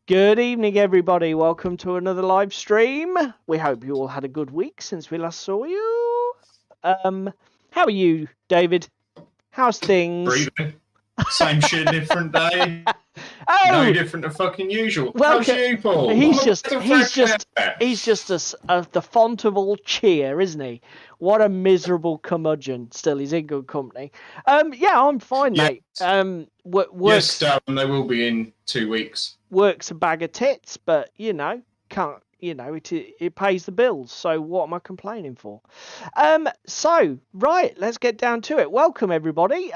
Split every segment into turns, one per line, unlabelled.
Good evening, everybody. Welcome to another live stream. We hope you all had a good week since we last saw you. How are you, David? How's things?
Breathing. Same shit, different day.
Oh,
No different to fucking usual.
welcome.
How's you, Paul?
He's
I'm
just
fresh
the font of all cheer, isn't he? What a miserable curmudgeon. Still, he's in good company. Yeah, I'm fine, mate.
Yes.
Works.
Yes, they will be in 2 weeks.
Works a bag of tits, but can't. It pays the bills. So what am I complaining for? So right, let's get down to it. Welcome everybody.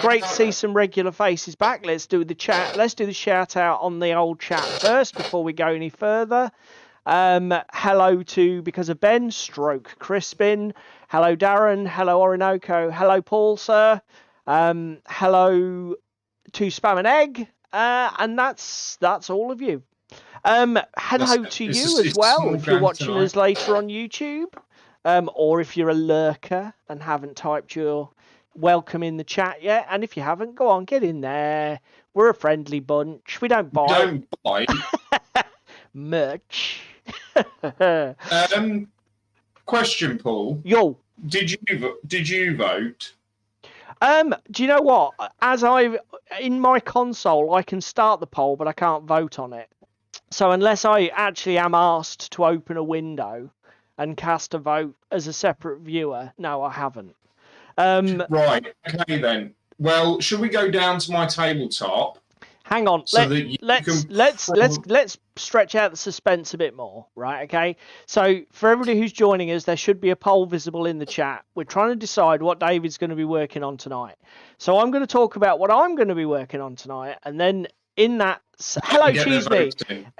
Great to see some regular faces back. Let's do the chat. Let's do the shout out on the old chat first before we go any further. Hello to Because of Ben, Stroke Crispin. Hello Darren. Hello Orinoco. Hello Paul, sir. Hello to Spam and Egg. And that's all of you. Hello to you as well if you're watching us later on YouTube, or if you're a lurker and haven't typed your welcome in the chat yet. And if you haven't, go on, get in there. We're a friendly bunch. We don't buy. Merch.
Question, Paul.
Yo.
Did you vote?
Do you know what? In my console, I can start the poll, but I can't vote on it. So unless I actually am asked to open a window and cast a vote as a separate viewer, no, I haven't.
Right. Okay then. Well, should we go down to my tabletop?
Hang on. Let's stretch out the suspense a bit more, right? Okay. So for everybody who's joining us, there should be a poll visible in the chat. We're trying to decide what David's going to be working on tonight. So I'm going to talk about what I'm going to be working on tonight, and then in that, hello Cheese Me,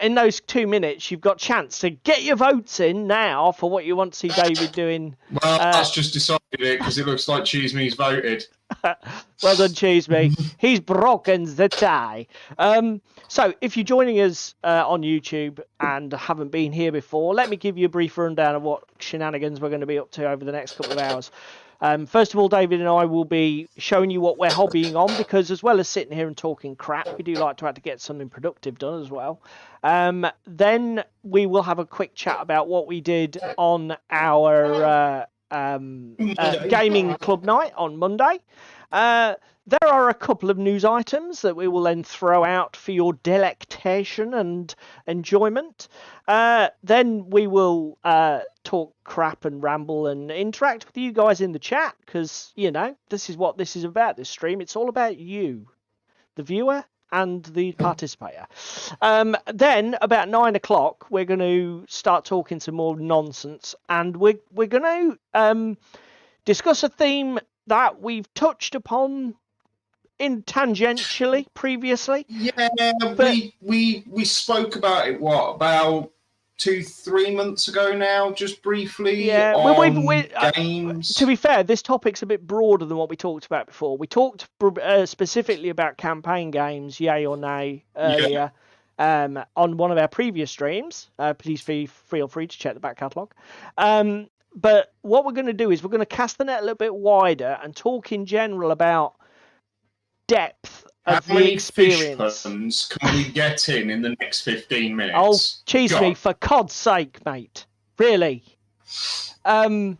in those 2 minutes, you've got chance to get your votes in now for what you want to see David doing.
Well, that's just decided it because it looks like Cheese Me's voted.
Well done, Cheese Me. He's broken the tie. So if you're joining us on YouTube and haven't been here before, let me give you a brief rundown of what shenanigans we're going to be up to over the next couple of hours. First of all, David and I will be showing you what we're hobbying on, because as well as sitting here and talking crap, we do like to have to get something productive done as well. Then we will have a quick chat about what we did on our gaming club night on Monday. There are a couple of news items that we will then throw out for your delectation and enjoyment. Then we will talk crap and ramble and interact with you guys in the chat, because, this is what this is about, this stream. It's all about you, the viewer and the participator. Then about 9 o'clock, we're going to start talking some more nonsense, and we're going to discuss a theme that we've touched upon tangentially previously.
Yeah, but we spoke about it, about 2-3 months ago now, just briefly.
Yeah,
on games.
To be fair, this topic's a bit broader than what we talked about before. We talked specifically about campaign games, yay or nay, earlier. Yeah. On one of our previous streams. Please feel free to check the back catalogue. But what we're going to do is we're going to cast the net a little bit wider and talk in general about depth of the experience.
How many fish puns can we get in the next 15 minutes?
Oh, cheese me, for God's sake, mate. Really? So,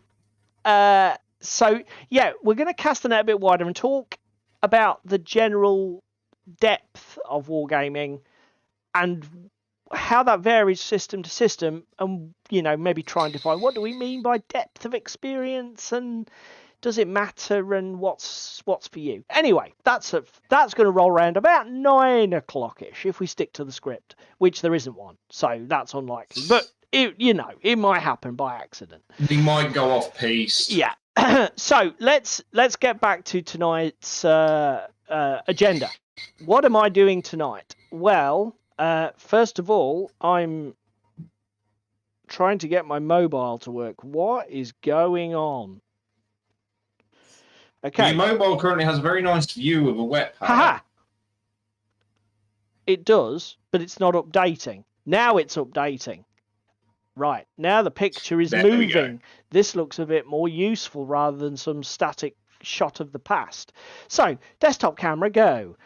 yeah, we're going to cast the net a bit wider and talk about the general depth of wargaming and how that varies system to system, and maybe try and define what do we mean by depth of experience, and does it matter, and what's for you. Anyway, that's going to roll around about 9 o'clock-ish if we stick to the script, which there isn't one, so that's unlikely, but it might happen by accident.
We might go off piste.
Yeah. So let's get back to tonight's agenda. What am I doing tonight? Well, first of all, I'm trying to get my mobile to work. What is going on? Okay.
Your mobile currently has a very nice view of a wet pad.
Haha. It does, but it's not updating. Now it's updating. Right. Now the picture is moving. This looks a bit more useful rather than some static shot of the past. So, desktop camera, go.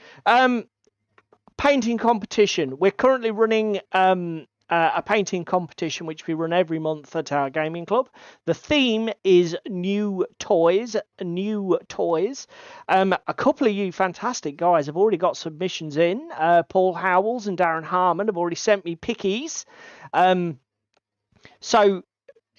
painting competition. We're currently running a painting competition which we run every month at our gaming club. The theme is new toys. A couple of you fantastic guys have already got submissions in. Paul Howells and Darren Harmon have already sent me pickies. So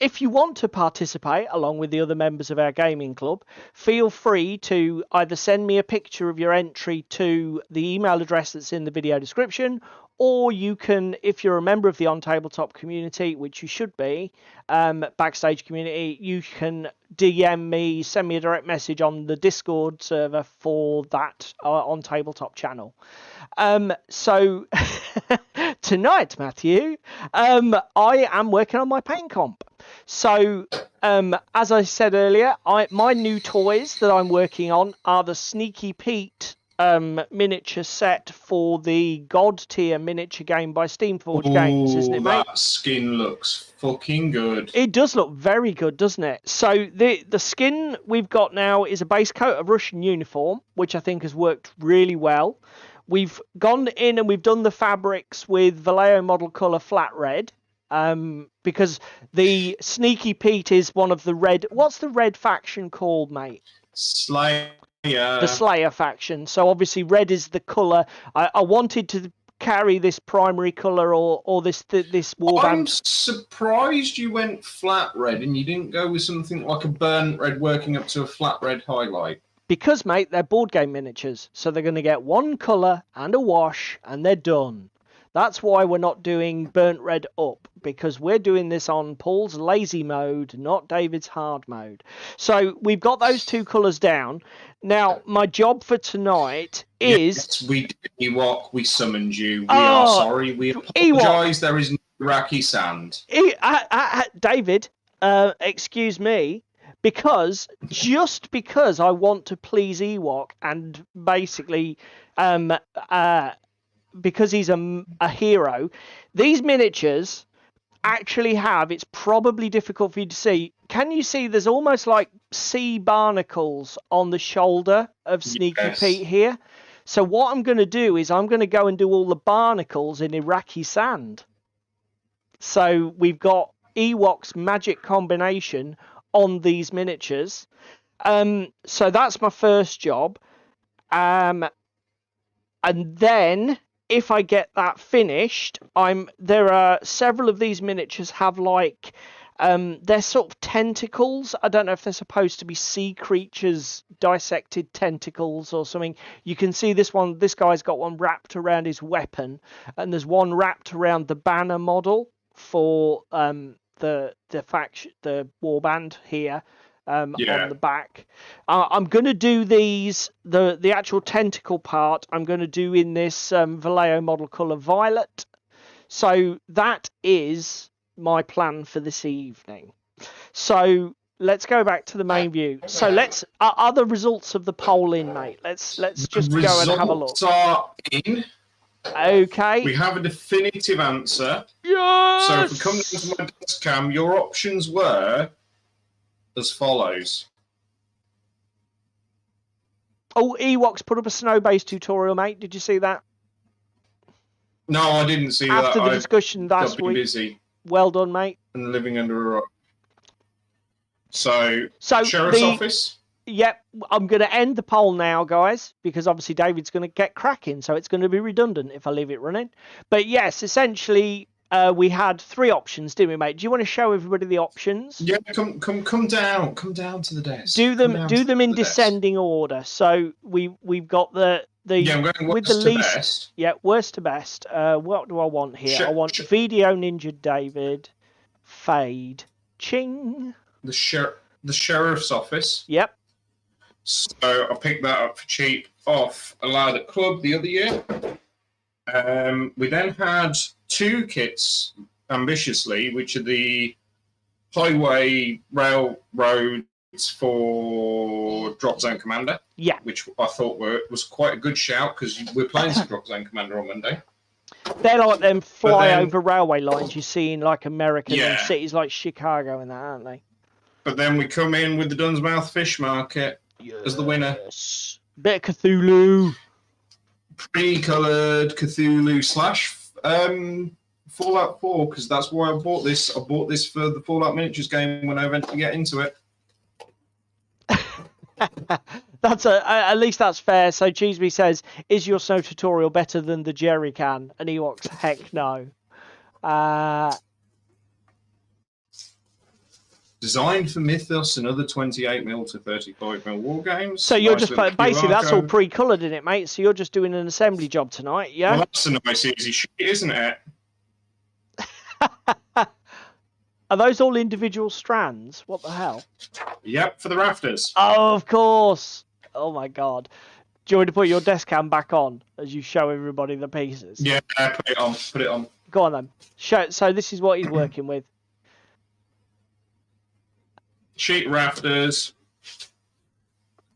if you want to participate along with the other members of our gaming club, feel free to either send me a picture of your entry to the email address that's in the video description, or you can, if you're a member of the On Tabletop community, which you should be, backstage community, you can DM me, send me a direct message on the Discord server for that On Tabletop channel. So tonight, Matthew, I am working on my paint comp. So, as I said earlier, my new toys that I'm working on are the Sneaky Pete miniature set for the God tier miniature game by Steamforged Games, isn't it, mate?
That skin looks fucking good.
It does look very good, doesn't it? So the skin we've got now is a base coat of Russian uniform, which I think has worked really well. We've gone in and we've done the fabrics with Vallejo model colour flat red. Because the Sneaky Pete is one of the red... What's the red faction called, mate?
Slayer.
The Slayer faction. So obviously red is the colour. I wanted to carry this primary colour or this warband.
I'm surprised you went flat red and you didn't go with something like a burnt red working up to a flat red highlight.
Because, mate, they're board game miniatures. So they're going to get one colour and a wash and they're done. That's why we're not doing burnt red up, because we're doing this on Paul's lazy mode, not David's hard mode. So we've got those two colours down. Now, my job for tonight is...
Yes, we did, Ewok. We summoned you. We are sorry. We apologise. There is no Iraqi sand.
David, excuse me, just because I want to please Ewok and basically... because he's a hero, these miniatures actually have, it's probably difficult for you to see. Can you see there's almost like sea barnacles on the shoulder of Sneaky Pete here? So what I'm going to do is I'm going to go and do all the barnacles in Iraqi sand. So we've got Ewok's magic combination on these miniatures. So that's my first job. And then... if I get that finished, there are several of these miniatures have like they're sort of tentacles. I don't know if they're supposed to be sea creatures, dissected tentacles or something. You can see this one. This guy's got one wrapped around his weapon, and there's one wrapped around the banner model for the warband here. On the back. I'm going to do these, the actual tentacle part, I'm going to do in this Vallejo model colour violet. So that is my plan for this evening. So let's go back to the main view. So are the results of the poll in, mate? Let's just go and have a look.
Results are in.
Okay.
We have a definitive answer.
Yes!
So if we come into my desk cam, your options were as follows.
Oh, Ewok's put up a snow-based tutorial, mate. Did you see that?
No, I didn't see that.
After the discussion last week.
Busy.
Well done, mate.
And living under a rock. So Sheriff's Office?
Yep, I'm going to end the poll now, guys, because obviously David's going to get cracking, so it's going to be redundant if I leave it running. But yes, essentially... we had three options, didn't we, mate? Do you want to show everybody the options?
Yeah, come down to the desk.
Do them in descending order. So we've got the
I'm going
with the least. Best. Yeah, worst to best. What do I want here? I want Video Ninja David, Fade, Ching.
The Sheriff's Office.
Yep.
So I picked that up for cheap off Allowed at Club the other year. We then had two kits, ambitiously, which are the highway railroads for Drop Zone Commander.
Yeah.
Which I thought was quite a good shout, because we're playing some Drop Zone Commander on Monday.
They're like them flyover railway lines you see in like American cities like Chicago and that, aren't they?
But then we come in with the Dunsmouth Fish Market as the winner.
Bit of Cthulhu.
pre-coloured Cthulhu / Fallout 4, because that's why I bought this. I bought this for the Fallout Miniatures game when I eventually get into it.
That's at least that's fair. So Cheeseby says, "Is your snow tutorial better than the jerry can?" And Ewoks, heck no.
Designed for Mythos and other 28mm to 35mm war games.
So you're
Nice
just
little
basically
QR
that's all
code.
pre-coloured in it, mate. So you're just doing an assembly job tonight, yeah?
Well, that's a nice easy shit, isn't it?
Are those all individual strands? What the hell?
Yep, for the rafters.
Oh, of course. Oh my god. Do you want me to put your desk cam back on as you show everybody the pieces?
Yeah, put it on. Put it on.
Go on then. Show. So this is what he's working with.
Sheet rafters.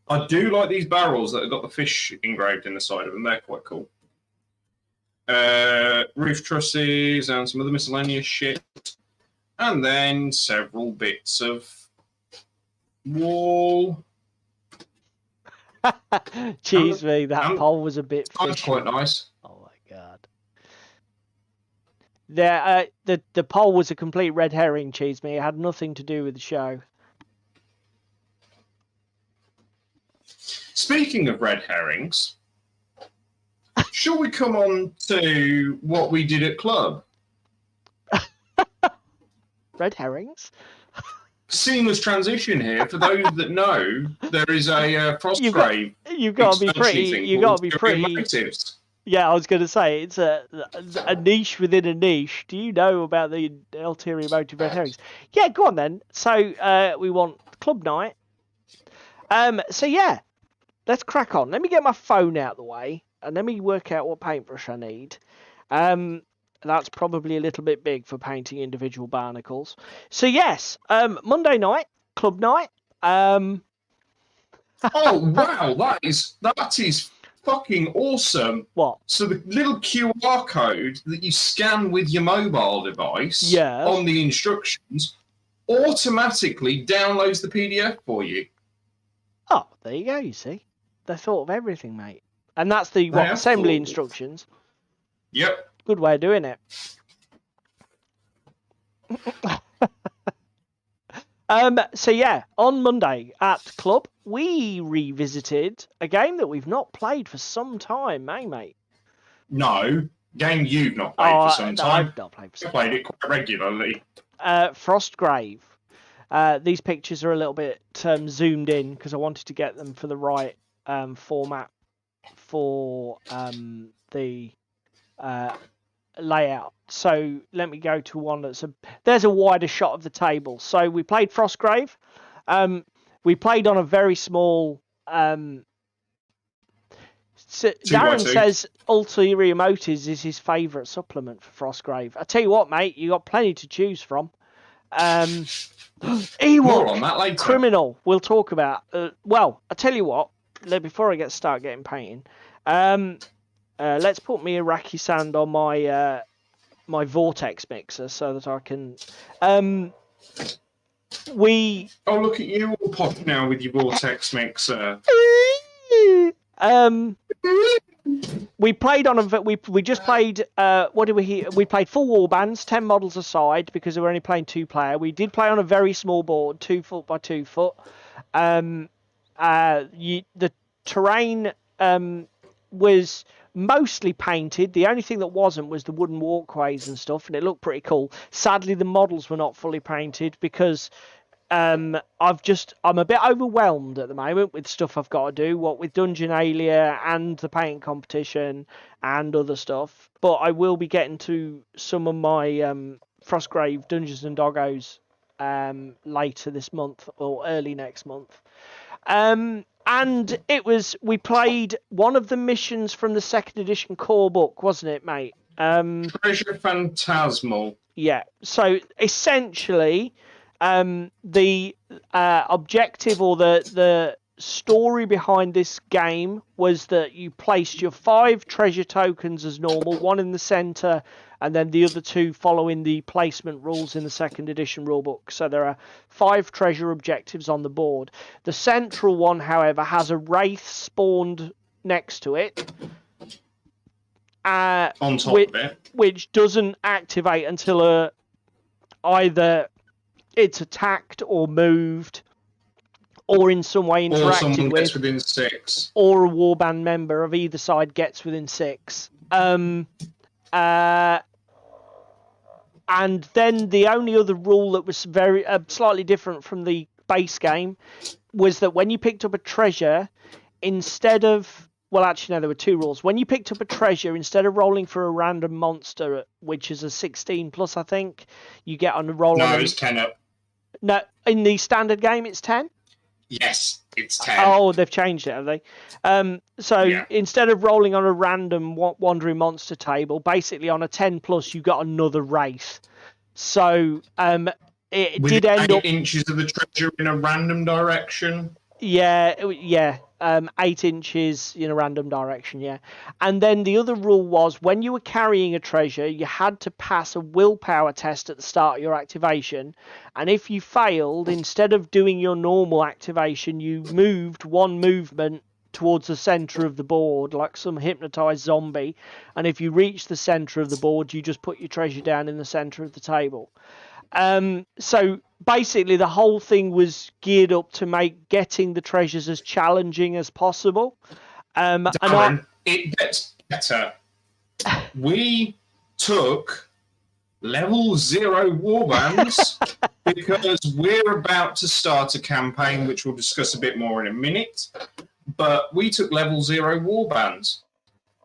I do like these barrels that have got the fish engraved in the side of them. They're quite cool. Roof trusses and some other miscellaneous shit. And then several bits of wall.
Cheese me, that pole was a bit fishy.
That's quite nice.
Oh my god. The poll was a complete red herring, Cheese me. It had nothing to do with the show.
Speaking of red herrings, shall we come on to what we did at club?
Red herrings?
Seamless transition here. For those that know, there is a Frostgrave.
You've got to be pretty. You've got to be pretty.
Motives.
Yeah, I was going to say it's a niche within a niche. Do you know about the ulterior motive red herrings? Yeah, go on then. So we want club night. So yeah, let's crack on. Let me get my phone out of the way and let me work out what paintbrush I need. That's probably a little bit big for painting individual barnacles. So yes, Monday night, club night.
Oh wow, that is fucking awesome.
What?
So the little QR code that you scan with your mobile device on the instructions automatically downloads the PDF for you.
Oh, there you go, you see. They thought of everything, mate. And that's the assembly instructions.
Yep.
Good way of doing it. So yeah, on Monday at club, we revisited a game that we've not played for some time, eh, mate?
No, game you've not played for some time.
I've not played for some
time. I played it quite regularly.
Frostgrave. These pictures are a little bit zoomed in because I wanted to get them for the right format for the layout. So let me go to one there's a wider shot of the table. So we played Frostgrave. We played on a very small Darren says ulterior motives is his favourite supplement for Frostgrave. I tell you what, mate, you got plenty to choose from.
More on that later.
Criminal we'll talk about. Well, I tell you what, before I start getting painting, let's put me Iraqi sand on my my vortex mixer so that I can. Oh,
look at you all popping now with your vortex mixer.
We played on we just played. What did we? We played full wall bands, 10 models aside because we were only playing 2-player. We did play on a very small board, 2 foot by 2 foot. The terrain was mostly painted. The only thing that wasn't was the wooden walkways and stuff, and it looked pretty cool. Sadly, the models were not fully painted because I'm a bit overwhelmed at the moment with stuff I've got to do, what with Dungeon Alia and the painting competition and other stuff. But I will be getting to some of my Frostgrave Dungeons and Doggos later this month or early next month. And we played one of the missions from the 2nd edition core book, wasn't it, mate?
Treasure Phantasmal.
Yeah. So essentially, the objective or the story behind this game was that you placed your 5 treasure tokens as normal, one in the center, and then the other 2 following the placement rules in the 2nd edition rulebook. So there are 5 treasure objectives on the board. The central one, however, has a wraith spawned next to it.
On top of it.
Which doesn't activate until either it's attacked or moved, or in some way interacted
or someone
with,
gets within 6,
or a warband member of either side gets within 6. And then the only other rule that was very slightly different from the base game was that when you picked up a treasure, instead of... Well, actually, no, there were 2 rules. When you picked up a treasure, instead of rolling for a random monster, which is a 16 plus, I think, you get on a roll.
No, it's 10 up.
No, in the standard game, it's 10?
Yes, it's 10.
Oh, they've changed it, have they? Instead of rolling on a random wandering monster table, basically on a 10 plus, you got another wraith. So it
With
did end
8
up...
inches of the treasure in a random direction.
Yeah. 8 inches in a random direction, yeah. And then the other rule was when you were carrying a treasure, you had to pass a willpower test at the start of your activation. And if you failed, instead of doing your normal activation, you moved 1 movement towards the center of the board like some hypnotized zombie. And if you reach the center of the board, you just put your treasure down in the center of the table. So basically the whole thing was geared up to make getting the treasures as challenging as possible.
Darren, it gets better. We took level 0 warbands because we're about to start a campaign which we'll discuss a bit more in a minute, but we took level 0 warbands.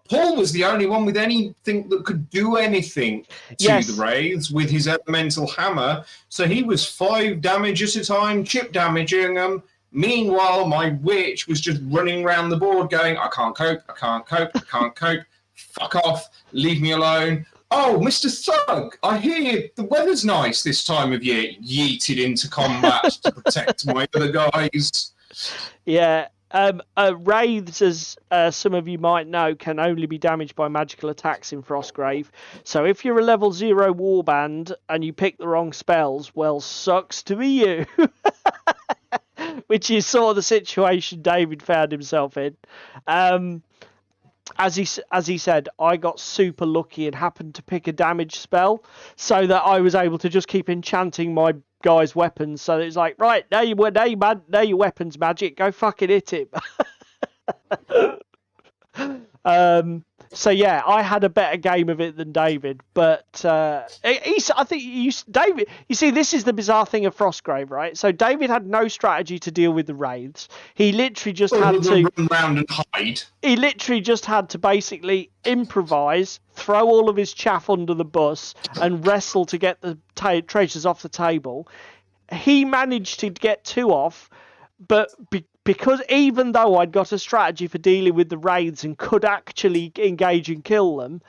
Paul was the only one with anything that could do anything to the wraiths with his elemental hammer. So he was 5 damage at a time, chip damaging them. Meanwhile, my witch was just running around the board going, I can't cope, I can't cope, I can't cope. Fuck off, leave me alone. Oh, Mr. Thug, I hear the weather's nice this time of year. Yeeted into combat to protect my other guys.
Yeah. Wraiths, as some of you might know, can only be damaged by magical attacks in Frostgrave. So if you're a level 0 warband and you pick the wrong spells, well, sucks to be you. Which is sort of the situation David found himself in. As he said, I got super lucky and happened to pick a damage spell so that I was able to just keep enchanting my guy's weapons. So it's like, right, now your weapons magic, go fucking hit him. So yeah, I had a better game of it than David, but David. You see, this is the bizarre thing of Frostgrave, right? So David had no strategy to deal with the wraiths. He literally just had to
run around and hide.
He literally just had to basically improvise, throw all of his chaff under the bus, and wrestle to get the treasures off the table. He managed to get 2 off, but because even though I'd got a strategy for dealing with the wraiths and could actually engage and kill them,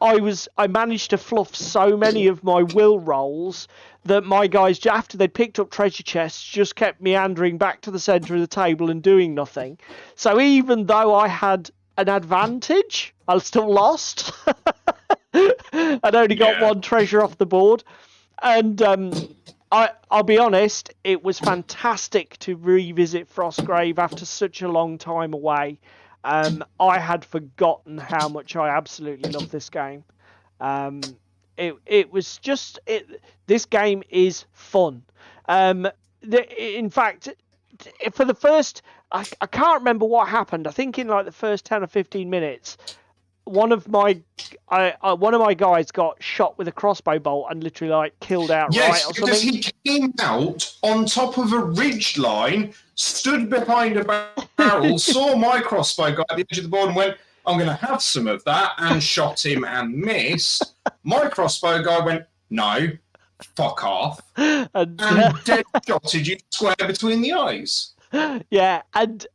I managed to fluff so many of my will rolls that my guys, after they'd picked up treasure chests, just kept meandering back to the centre of the table and doing nothing. So even though I had an advantage, I still lost. I'd only got 1 treasure off the board. And I'll be honest, it was fantastic to revisit Frostgrave after such a long time away. I had forgotten how much I absolutely love this game. It was just... This game is fun. In fact, for the first... I can't remember what happened. I think in like the first 10 or 15 minutes... One of my guys got shot with a crossbow bolt and literally like killed outright or something.
Yes, because he came out on top of a ridge line, stood behind a barrel, saw my crossbow guy at the edge of the board and went, I'm going to have some of that, and shot him and missed. My crossbow guy went, no, fuck off, and dead shotted you square between the eyes.
Yeah, and...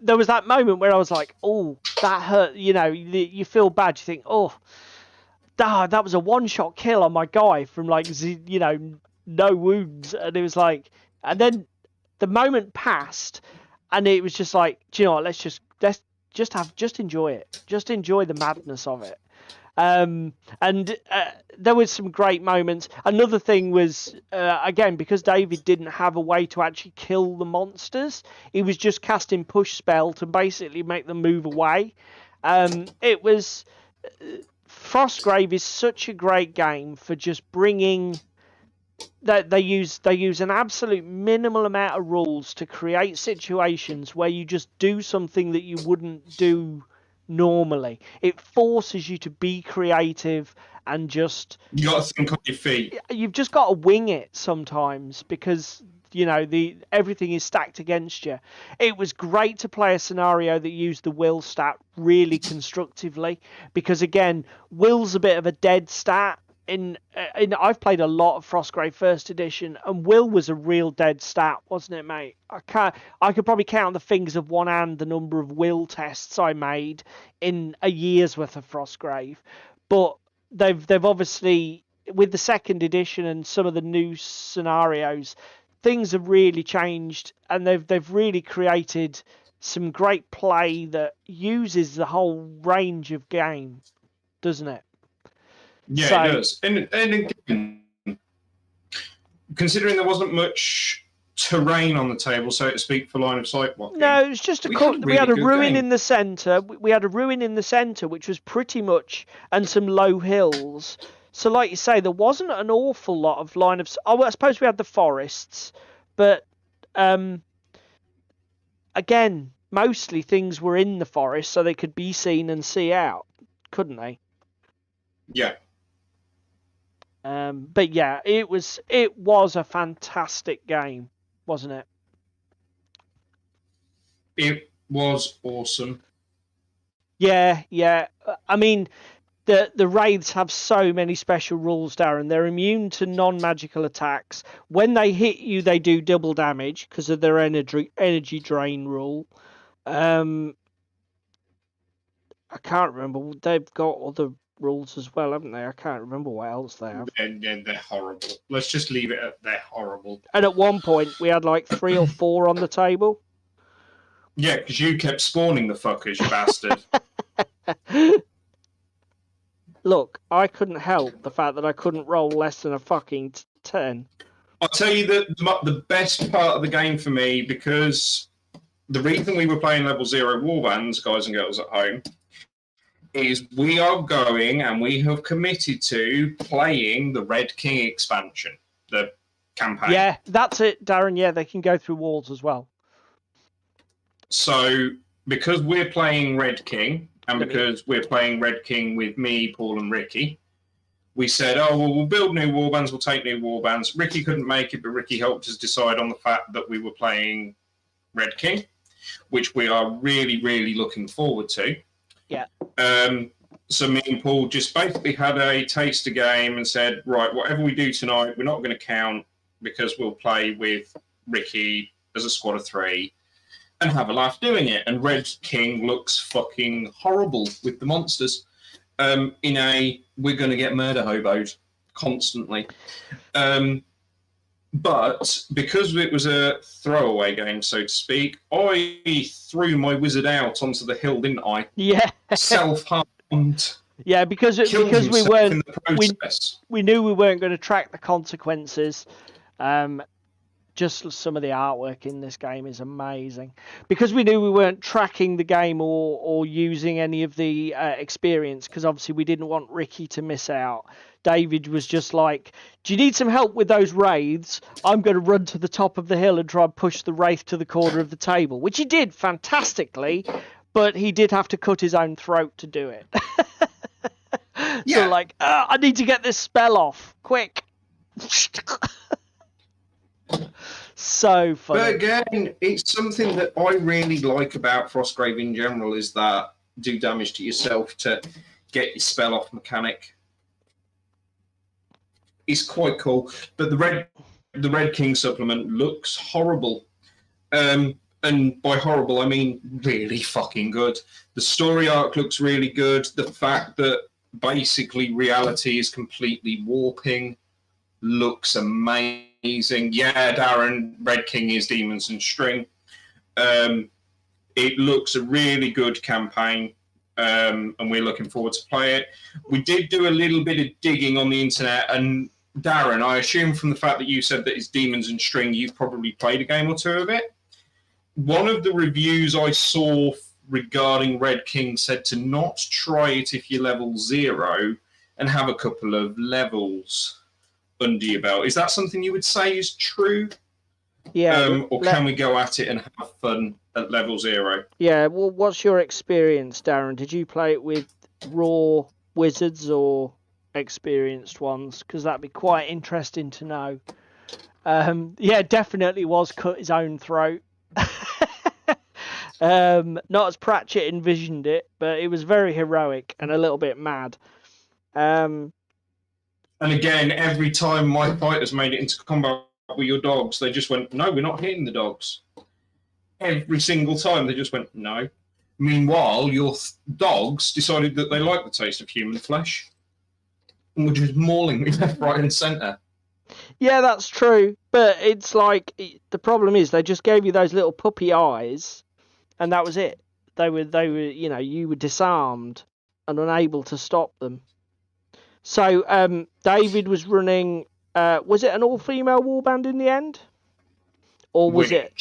there was that moment where I was like, oh, that hurt. You know, you feel bad. You think, oh, that was a 1-shot kill on my guy from like, no wounds. And it was like, and then the moment passed and it was just like, do you know what, let's just enjoy it. Just enjoy the madness of it. There was some great moments. Another thing was, again, because David didn't have a way to actually kill the monsters, he was just casting push spell to basically make them move away. It was Frostgrave is such a great game for just bringing that they use an absolute minimal amount of rules to create situations where you just do something that you wouldn't do normally. It forces you to be creative and just
You got to think on your feet.
you've just got to wing it sometimes because everything is stacked against you. It was great to play a scenario that used the will stat really constructively because again, will's a bit of a dead stat. I've played a lot of Frostgrave First Edition, and will was a real dead stat, wasn't it, mate? I could probably count on the fingers of one hand the number of will tests I made in a year's worth of Frostgrave. But they've obviously, with the second edition and some of the new scenarios, things have really changed, and they've really created some great play that uses the whole range of game, doesn't it?
Yeah, it does. And again, considering there wasn't much terrain on the table, so to speak, for line of sight blocking.
No, it was just we had a ruin in the centre. We had a ruin in the centre, which was pretty much, and some low hills. So, like you say, there wasn't an awful lot of line of. Oh, well, I suppose we had the forests, but again, mostly things were in the forest, so they could be seen and see out, couldn't they?
Yeah.
But yeah, it was a fantastic game, wasn't it?
It was awesome.
Yeah. I mean, the raids have so many special rules, Darren. They're immune to non-magical attacks. When they hit you, they do double damage because of their energy drain rule. I can't remember. They've got other rules as well, haven't they? I can't remember what else they have.
They're horrible. Let's just leave it at they're horrible.
And at one point, we had like 3 or 4 on the table.
Yeah, because you kept spawning the fuckers, you bastard.
Look, I couldn't help the fact that I couldn't roll less than a fucking 10.
I'll tell you the best part of the game for me, because the reason we were playing level 0 warbands, guys and girls at home, is we are going and we have committed to playing the Red King expansion, the campaign.
Yeah, that's it, Darren. Yeah, they can go through walls as well.
So, because we're playing Red King, and because we're playing Red King with me, Paul, and Ricky, we said, oh, well, we'll build new warbands, we'll take new warbands. Ricky couldn't make it, but Ricky helped us decide on the fact that we were playing Red King, which we are really, really looking forward to.
Yeah.
So me and Paul just basically had a taster game and said, right, whatever we do tonight, we're not going to count because we'll play with Ricky as a squad of 3 and have a laugh doing it. And Red King looks fucking horrible with the monsters. We're going to get murder hoboed constantly. But because it was a throwaway game, so to speak, I threw my wizard out onto the hill, didn't I?
Yeah.
Self-harmed.
Yeah, because we weren't we knew we weren't going to track the consequences. Just some of the artwork in this game is amazing. Because we knew we weren't tracking the game or using any of the experience, because obviously we didn't want Ricky to miss out. David was just like, do you need some help with those wraiths? I'm going to run to the top of the hill and try and push the wraith to the corner of the table, which he did fantastically, but he did have to cut his own throat to do it.
Yeah.
So like, I need to get this spell off, quick. So funny.
But again, it's something that I really like about Frostgrave in general, is that do damage to yourself to get your spell off mechanic. It's quite cool. But the Red King supplement looks horrible. And by horrible, I mean really fucking good. The story arc looks really good. The fact that basically reality is completely warping looks amazing. Yeah, Darren, Red King is Demons and String. It looks a really good campaign, and we're looking forward to play it. We did do a little bit of digging on the internet, and Darren, I assume from the fact that you said that it's Demons and String, you've probably played a game or two of it. One of the reviews I saw regarding Red King said to not try it if you're level 0 and have a couple of levels under your belt. Is that something you would say is true?
Yeah.
Or can we go at it and have fun at level 0?
Yeah. Well, what's your experience, Darren? Did you play it with raw wizards or experienced ones? Because that'd be quite interesting to know. Yeah, definitely was cut his own throat. Not as Pratchett envisioned it, but it was very heroic and a little bit mad.
And again, every time my fighters made it into combat with your dogs, they just went, no, we're not hitting the dogs. Every single time they just went, no. Meanwhile, your dogs decided that they like the taste of human flesh and were just mauling me left, right, and centre.
Yeah, that's true. But it's like, the problem is they just gave you those little puppy eyes, and that was it. They were, you were disarmed and unable to stop them. So, David was running. Was it an all-female warband in the end, or was it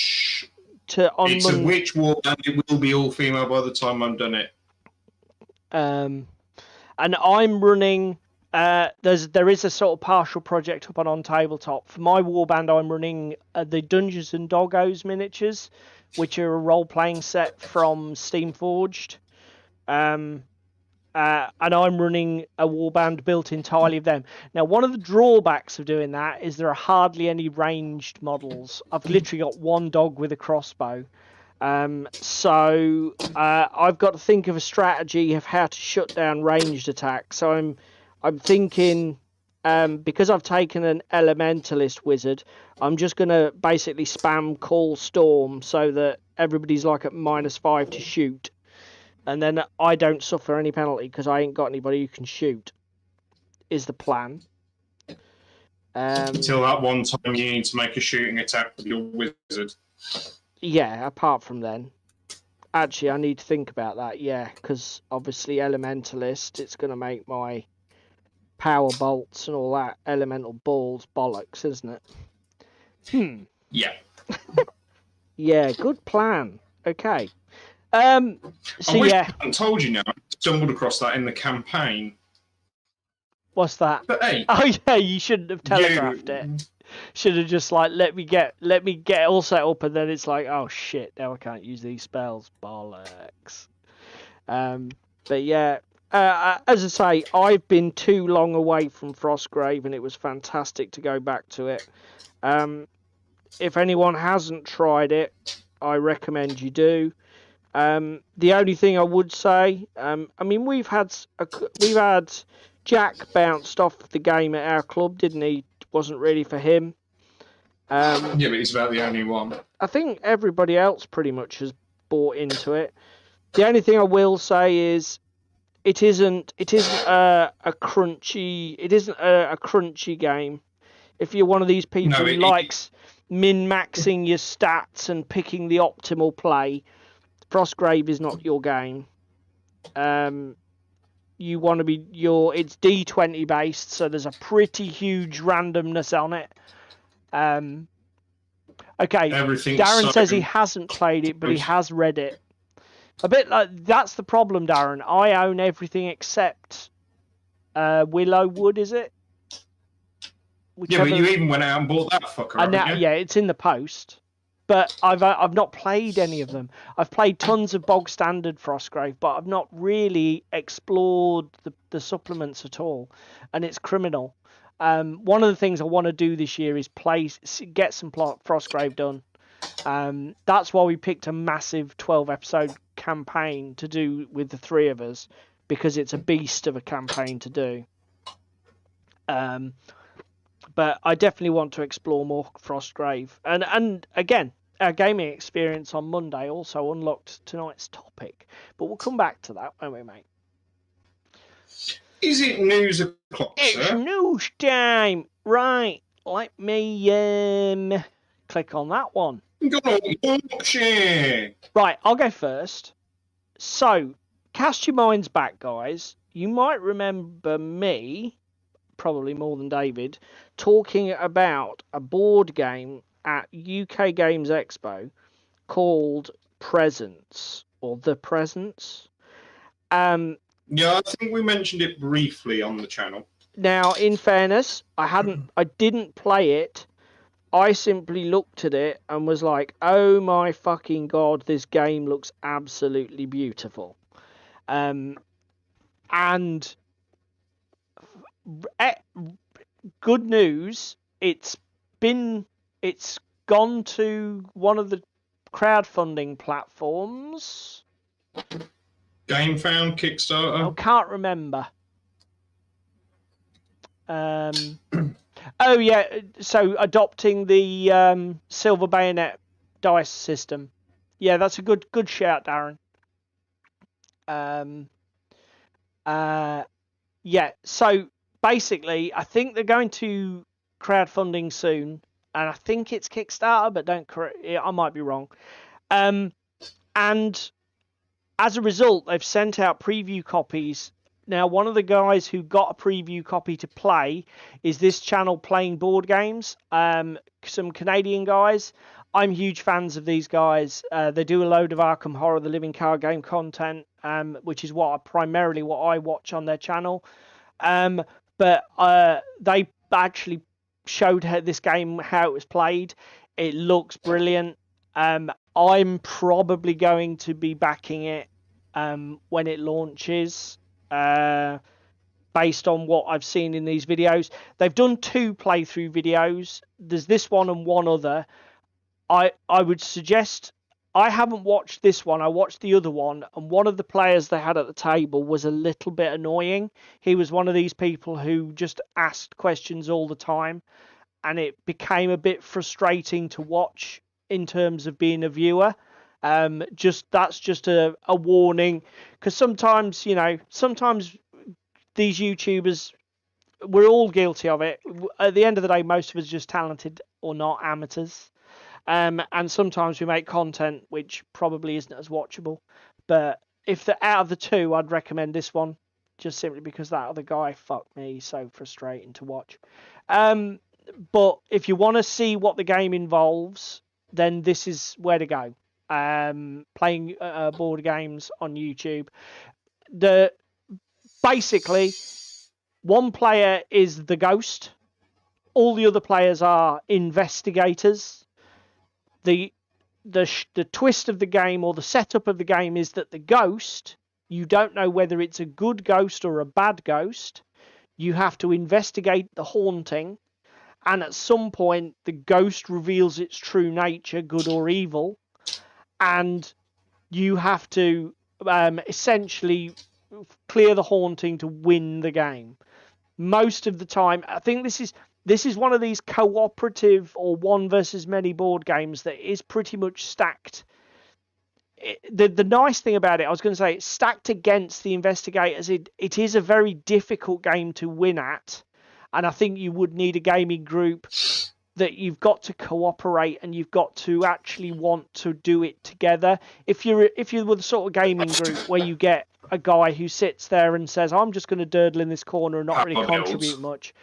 on?
It's a witch warband. It will be all-female by the time I'm done it.
And I'm running. There is a sort of partial project up on Tabletop for my warband. I'm running the Dungeons and Doggos miniatures, which are a role-playing set from Steamforged. And I'm running a warband built entirely of them. Now, one of the drawbacks of doing that is there are hardly any ranged models. I've literally got one dog with a crossbow. So I've got to think of a strategy of how to shut down ranged attacks. So I'm thinking, because I've taken an elementalist wizard, I'm just going to basically spam call storm so that everybody's like at -5 to shoot. And then I don't suffer any penalty because I ain't got anybody who can shoot, is the plan.
Until that one time you need to make a shooting attack with your wizard.
Yeah, apart from then. Actually, I need to think about that, yeah, because obviously Elementalist, it's going to make my power bolts and all that elemental balls bollocks, isn't it?
Yeah.
Yeah, good plan. Okay. So
I wish
yeah.
I hadn't told you now. I stumbled across that in the campaign.
What's that?
But hey,
Oh yeah, you shouldn't have telegraphed it. Should have just like let me get all set up, and then it's like, oh shit, now I can't use these spells. Bollocks. But yeah, as I say, I've been too long away from Frostgrave, and it was fantastic to go back to it. If anyone hasn't tried it, I recommend you do. The only thing I would say, I mean, we've had Jack bounced off the game at our club, didn't he? Wasn't really for him.
yeah, but he's about the only one.
I think everybody else pretty much has bought into it. The only thing I will say is it isn't a crunchy game. If you're one of these people who likes min-maxing your stats and picking the optimal play, Frostgrave is not your game. You want to be it's D20 based, so there's a pretty huge randomness on it. Okay, Darren says he hasn't played it, but he has read it. A bit like that's the problem, Darren. I own everything except Willowwood, is it?
Whichever... Yeah, but you even went out and bought that fucker.
Yeah, it's in the post. But I've not played any of them. I've played tons of bog standard Frostgrave, but I've not really explored the supplements at all, and it's criminal. One of the things I want to do this year is get some Frostgrave done. That's why we picked a massive 12-episode campaign to do with the three of us, because it's a beast of a campaign to do. But I definitely want to explore more Frostgrave. And again, our gaming experience on Monday also unlocked tonight's topic. But we'll come back to that, won't we, mate?
Is it news o'clock,
It's
sir?
news time. Right. Let me click on that one. Right, I'll go first. So, cast your minds back, guys. You might remember me, probably more than David, talking about a board game at UK Games Expo called Presence,
Yeah,
the presence.
I think we mentioned it briefly on the channel.
Now, in fairness, I didn't play it. I simply looked at it and was like, "Oh my fucking god, this game looks absolutely beautiful." And eh, good news, it's gone to one of the crowdfunding platforms.
GameFound,
I
Kickstarter.
can't remember. Oh yeah, so adopting the silver bayonet dice system. Yeah, that's a good shout, Darren. Yeah, so basically, I think they're going to crowdfunding soon, and I think it's Kickstarter, but don't correct. I might be wrong. And as a result, they've sent out preview copies. Now, one of the guys who got a preview copy to play is this channel, Playing Board Games. Some Canadian guys. I'm huge fans of these guys. They do a load of Arkham Horror, the living card game content, which is primarily what I watch on their channel. But they actually showed this game how it was played. It looks brilliant. I'm probably going to be backing it when it launches, based on what I've seen in these videos. They've done 2 playthrough videos. There's this one and one other. I would suggest, I haven't watched this one. I watched the other one, and one of the players they had at the table was a little bit annoying. He was one of these people who just asked questions all the time, and it became a bit frustrating to watch in terms of being a viewer. That's just a warning, because sometimes these YouTubers, we're all guilty of it. At the end of the day, most of us are just talented or not amateurs. And sometimes we make content which probably isn't as watchable. But if they're out of the 2, I'd recommend this one, just simply because that other guy fucked me, so frustrating to watch. But if you want to see what the game involves, then this is where to go. Playing board games on YouTube. Basically, one player is the ghost. All the other players are investigators. The twist of the game, or the setup of the game, is that the ghost, you don't know whether it's a good ghost or a bad ghost. You have to investigate the haunting, and at some point the ghost reveals its true nature, good or evil, and you have to essentially clear the haunting to win the game. Most of the time, I think this is one of these cooperative or one versus many board games that is pretty much stacked. The nice thing about it, I was going to say, it's stacked against the investigators. It is a very difficult game to win at, and I think you would need a gaming group that you've got to cooperate, and you've got to actually want to do it together. If you're with the sort of gaming group where you get a guy who sits there and says, "I'm just going to durdle in this corner and not really contribute much,"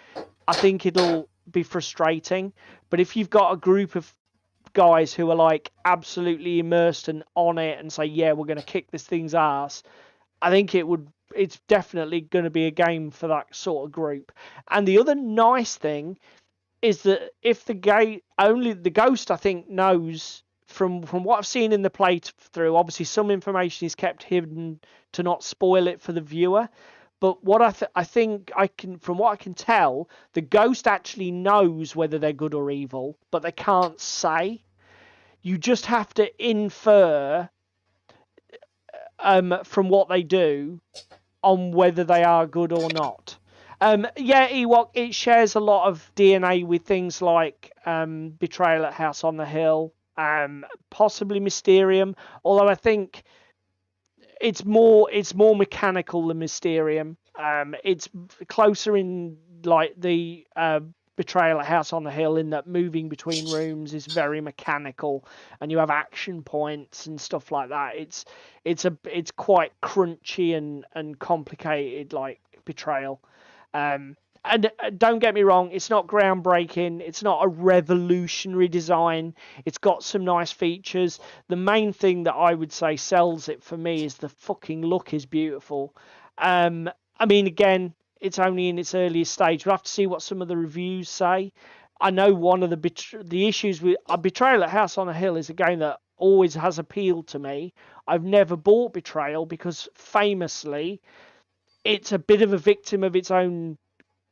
I think it'll be frustrating. But if you've got a group of guys who are like absolutely immersed and on it and say, "Yeah, we're going to kick this thing's ass," I think it's definitely going to be a game for that sort of group. And the other nice thing is that if only the ghost, I think, knows from what I've seen in the playthrough. Obviously, some information is kept hidden to not spoil it for the viewer. But what I think from what I can tell, the ghost actually knows whether they're good or evil, but they can't say. You just have to infer from what they do on whether they are good or not. Ewok, it shares a lot of DNA with things like Betrayal at House on the Hill, possibly Mysterium, although I think it's more mechanical than Mysterium. It's closer in like the Betrayal at House on the Hill, in that moving between rooms is very mechanical, and you have action points and stuff like that. It's quite crunchy and complicated, like Betrayal. and don't get me wrong, it's not groundbreaking. It's not a revolutionary design. It's got some nice features. The main thing that I would say sells it for me is the fucking look is beautiful. I mean, again, it's only in its earliest stage. We'll have to see what some of the reviews say. I know one of the issues with Betrayal at House on a Hill is a game that always has appealed to me. I've never bought Betrayal because famously it's a bit of a victim of its own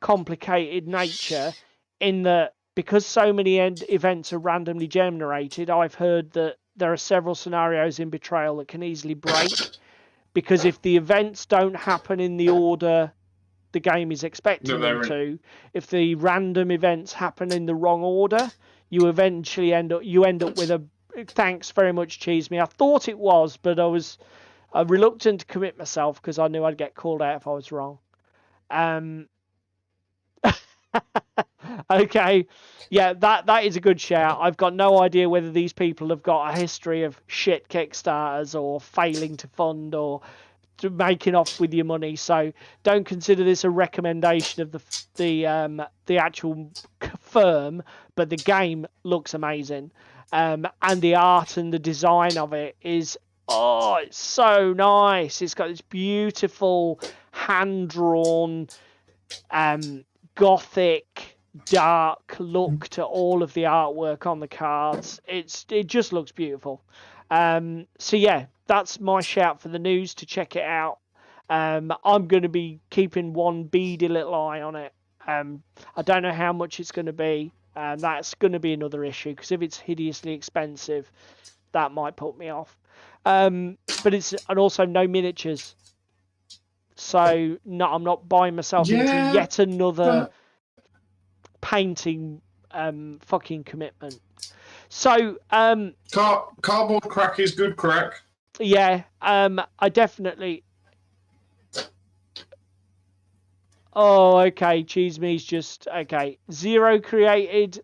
complicated nature, in that because so many events are randomly generated, I've heard that there are several scenarios in Betrayal that can easily break, because if the events don't happen in the order the game is expecting them to, if the random events happen in the wrong order, you eventually end up with a, thanks very much, Cheese Me. I thought it was, but I was reluctant to commit myself because I knew I'd get called out if I was wrong. Okay, yeah, that is a good shout. I've got no idea whether these people have got a history of shit Kickstarters or failing to fund or to making off with your money, so don't consider this a recommendation of the actual firm, but the game looks amazing, and the art and the design of it is, oh, it's so nice. It's got this beautiful hand-drawn gothic dark look to all of the artwork on the cards. It just looks beautiful. So yeah, that's my shout for the news, to check it out. I'm going to be keeping one beady little eye on it. I don't know how much it's going to be. That's going to be another issue, because if it's hideously expensive, that might put me off. But it's, and also no miniatures. So no, I'm not buying myself into yet another painting fucking commitment. So
cardboard crack is good crack.
Yeah, I definitely. Oh, okay. Cheese Me's just okay. 0 created.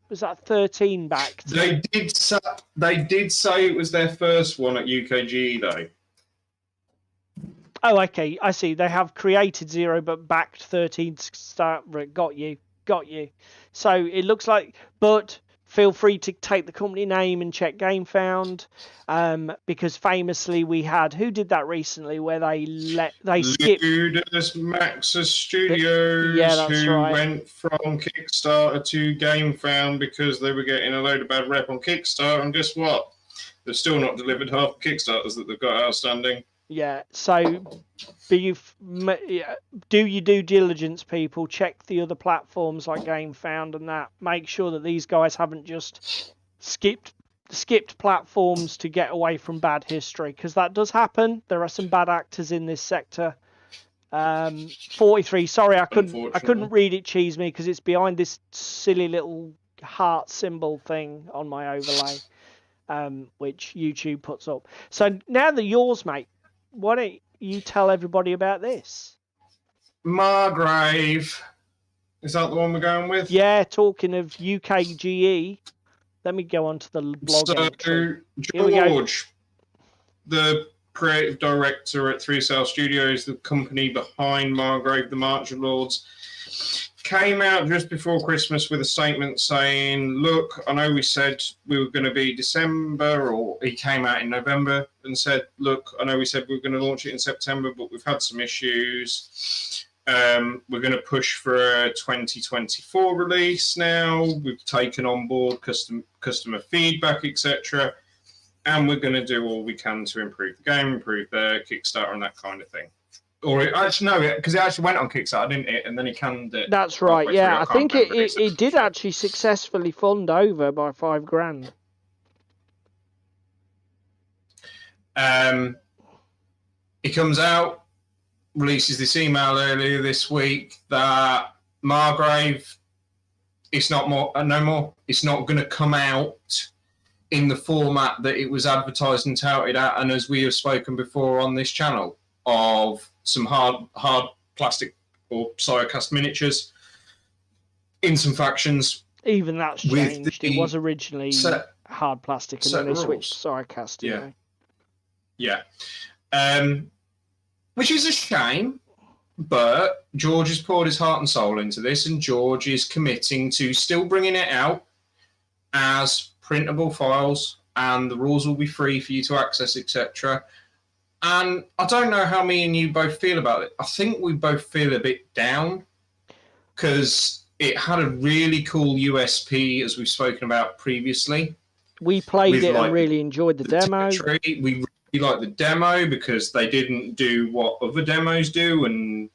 Was that 13 backed?
They did say it was their first one at UKGE though.
Oh, okay. I see. They have created 0 but backed 13 to start. Got you. So it looks like, but feel free to take the company name and check GameFound, because famously we had, who did that recently, where they skipped
Ludus Maxis Studios,
yeah, that's
who
right.
went from Kickstarter to GameFound because they were getting a load of bad rep on Kickstarter, and guess what? They've still not delivered half the Kickstarters that they've got outstanding.
Yeah, so do your due diligence, people. Check the other platforms like GameFound and that. Make sure that these guys haven't just skipped platforms to get away from bad history, because that does happen. There are some bad actors in this sector. 43. Sorry, I couldn't read it, Cheese Me, because it's behind this silly little heart symbol thing on my overlay, which YouTube puts up. So now that yours, mate. Why don't you tell everybody about this?
Margrave. Is that the one we're going with?
Yeah, talking of UKGE. Let me go on to the blog entry.
George, the creative director at 3 Cell Studios, the company behind Margrave, the March of Lords, came out just before Christmas with a statement saying, look, I know we said we were going to be December, or he came out in November and said, look, I know we said we were going to launch it in September, but we've had some issues. We're going to push for a 2024 release now. We've taken on board customer feedback, etc. And we're going to do all we can to improve the game, improve the Kickstarter and that kind of thing. Or actually, no, because it actually went on Kickstarter, didn't it? And then he canned it.
That's right, yeah. I think it did actually successfully fund over by $5,000.
He comes out, releases this email earlier this week that Margrave, it's not more, no more. It's not going to come out in the format that it was advertised and touted at, and as we have spoken before on this channel, of some hard plastic or Sirecast miniatures in some factions.
Even that's changed. It was originally hard plastic, and then they switched Sirecast.
Yeah. Which is a shame, But George has poured his heart and soul into this, and George is committing to still bringing it out as printable files, and the rules will be free for you to access, etc. And I don't know how me and you both feel about it. I think we both feel a bit down because it had a really cool USP, as we've spoken about previously.
We played it and really enjoyed the demo.
Territory. We really liked the demo because they didn't do what other demos do and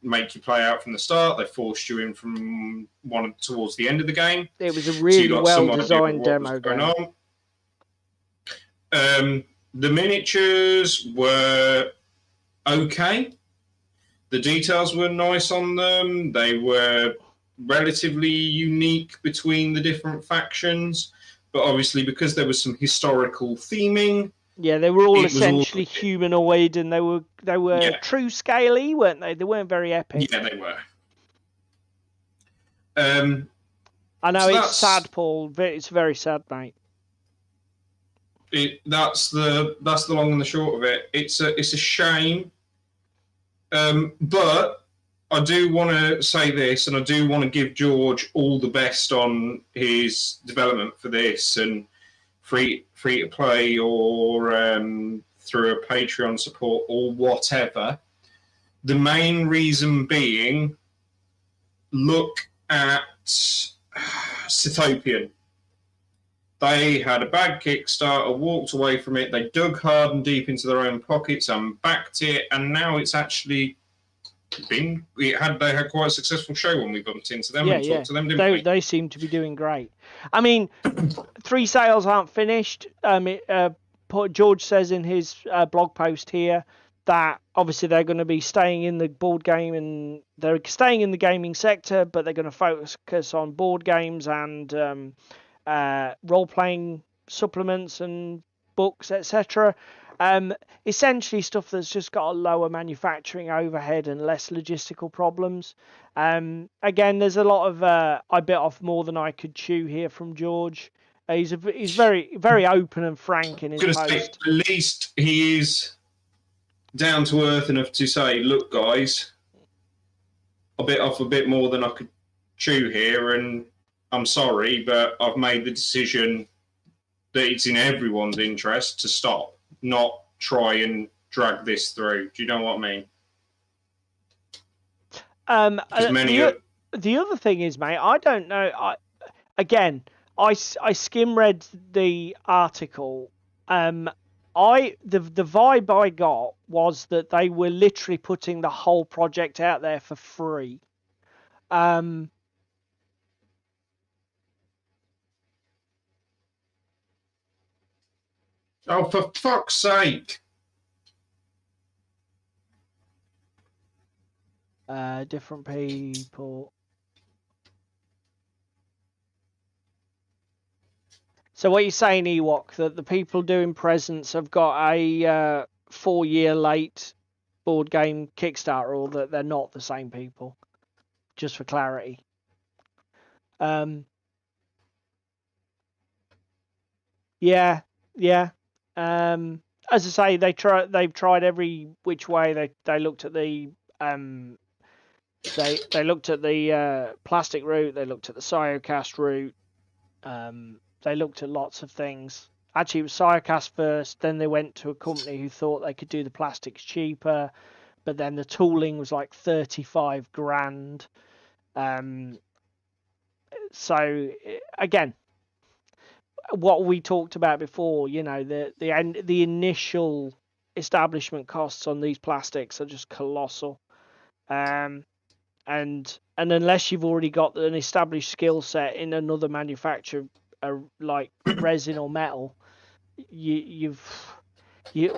make you play out from the start. They forced you in from one towards the end of the game.
It was a really well-designed demo game.
The miniatures were okay. The details were nice on them. They were relatively unique between the different factions, but obviously because there was some historical theming.
Yeah, they were all essentially humanoid, and they were true scaley, weren't they? They weren't very epic.
Yeah, they were.
I know it's sad, Paul. It's very sad, mate.
That's the long and the short of it. It's a shame, but I do want to say this, and I do want to give George all the best on his development for this, and free to play or through a Patreon support or whatever. The main reason being, look at Scythopian. They had a bad Kickstarter, walked away from it. They dug hard and deep into their own pockets and backed it, and now it's actually been. They had quite a successful show when we bumped into them and talked to them. Didn't we?
They seem to be doing great. I mean, 3 sales aren't finished. George says in his blog post here that obviously they're going to be staying in the board game and they're staying in the gaming sector, but they're going to focus on board games and role-playing supplements and books, etc. Essentially stuff that's just got a lower manufacturing overhead and less logistical problems. Again, there's a lot of I bit off more than I could chew here from George. He's very, very open and frank in his post.
At least he is down to earth enough to say, look guys, I bit off a bit more than I could chew here, and I'm sorry, but I've made the decision that it's in everyone's interest to stop, not try and drag this through. Do you know what I mean?
The other thing is, mate, I don't know. I skim read the article. The vibe I got was that they were literally putting the whole project out there for free.
Oh, for fuck's sake!
Different people. So what you're saying, Ewok, that the people doing presents have got a 4-year late board game Kickstarter, or that they're not the same people? Just for clarity. Yeah. As I say, they've tried every which way. They looked at the they looked at the plastic route. They looked at the Siocast route. They looked at lots of things. Actually, it was Siocast first. Then they went to a company who thought they could do the plastics cheaper, but then the tooling was like 35 grand. So again, what we talked about before, you know, the initial establishment costs on these plastics are just colossal, and unless you've already got an established skill set in another manufacturer, like resin or metal,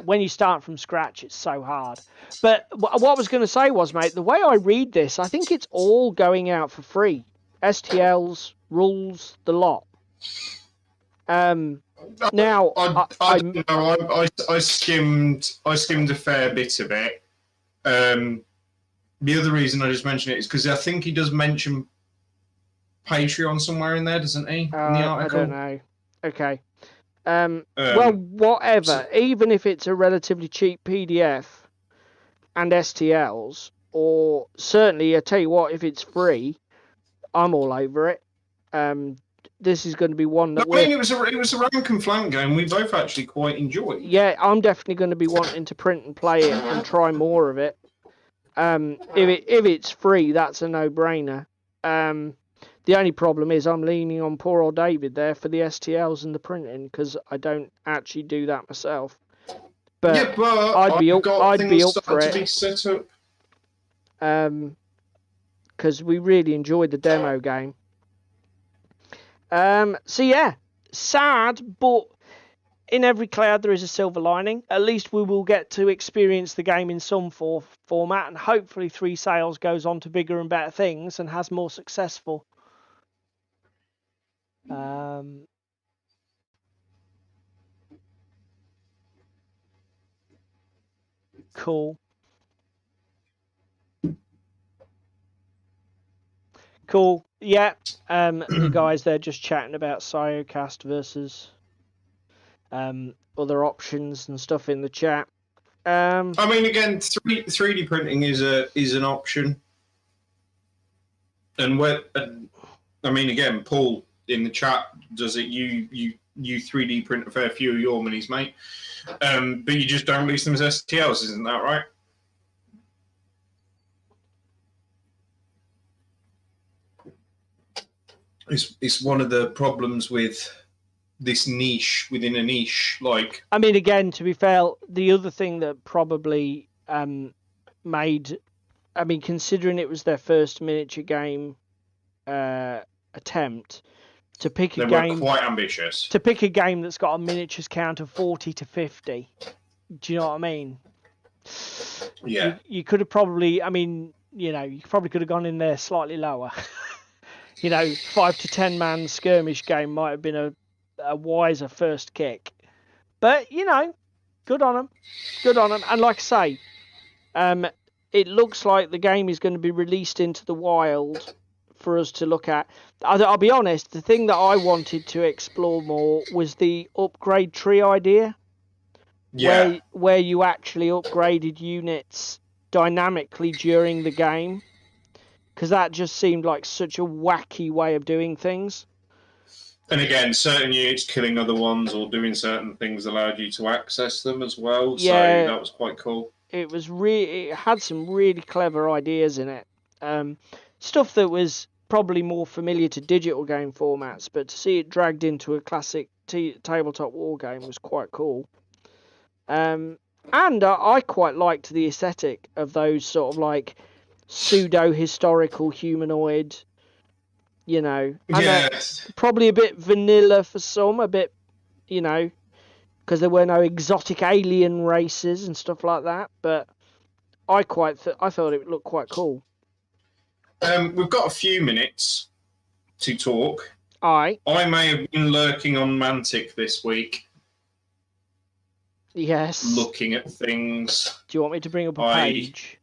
when you start from scratch, it's so hard. But what I was going to say was, mate, the way I read this, I think it's all going out for free. STLs, rules, the lot. Now
I don't know. I skimmed a fair bit of it. The other reason I just mentioned it is because I think he does mention Patreon somewhere in there, doesn't he? In the article?
I don't know. Okay. Well, whatever. Even if it's a relatively cheap PDF and STLs, or certainly, I tell you what, if it's free, I'm all over it. This is going to be one that
I mean, it was a rank and flank game we both actually quite enjoyed.
Yeah, I'm definitely going to be wanting to print and play it and try more of it. If it's free, that's a no-brainer. The only problem is I'm leaning on poor old David there for the STLs and the printing because I don't actually do that myself. But,
Yeah, but
I'd be up for
to be
it.
set up.
Because we really enjoyed the demo game. So yeah, sad, but in every cloud there is a silver lining. At least we will get to experience the game in some format, and hopefully 3 Sales goes on to bigger and better things and has more successful. Cool. Yeah. The guys there just chatting about Siocast versus other options and stuff in the chat.
I mean, again, 3D printing is an option, and I mean, again, Paul in the chat does it. You 3D print a fair few of your minis, mate, but you just don't release them as STLs, isn't that right? It's one of the problems with this niche within a niche. Like,
I mean, again, to be fair, the other thing that probably made, I mean, considering it was their first miniature game attempt, to pick a game,
were quite ambitious.
To pick a game that's got a miniatures count of 40 to 50. Do you know what I mean?
Yeah.
You could have probably, I mean, you probably could have gone in there slightly lower. 5 to 10 man skirmish game might have been a wiser first kick. But, good on them. Good on them. And like I say, it looks like the game is going to be released into the wild for us to look at. I'll be honest, the thing that I wanted to explore more was the upgrade tree idea.
Yeah.
Where you actually upgraded units dynamically during the game. Because that just seemed like such a wacky way of doing things.
And again, certain units killing other ones or doing certain things allowed you to access them as well.
Yeah,
so that was quite cool.
It had some really clever ideas in it. Stuff that was probably more familiar to digital game formats, but to see it dragged into a classic tabletop war game was quite cool. And I quite liked the aesthetic of those sort of like pseudo-historical humanoid,
Yes.
Probably a bit vanilla for some, a bit, because there were no exotic alien races and stuff like that, but I thought it looked quite cool.
We've got a few minutes to talk.
I
may have been lurking on Mantic this week.
Yes.
Looking at things.
Do you want me to bring up a page?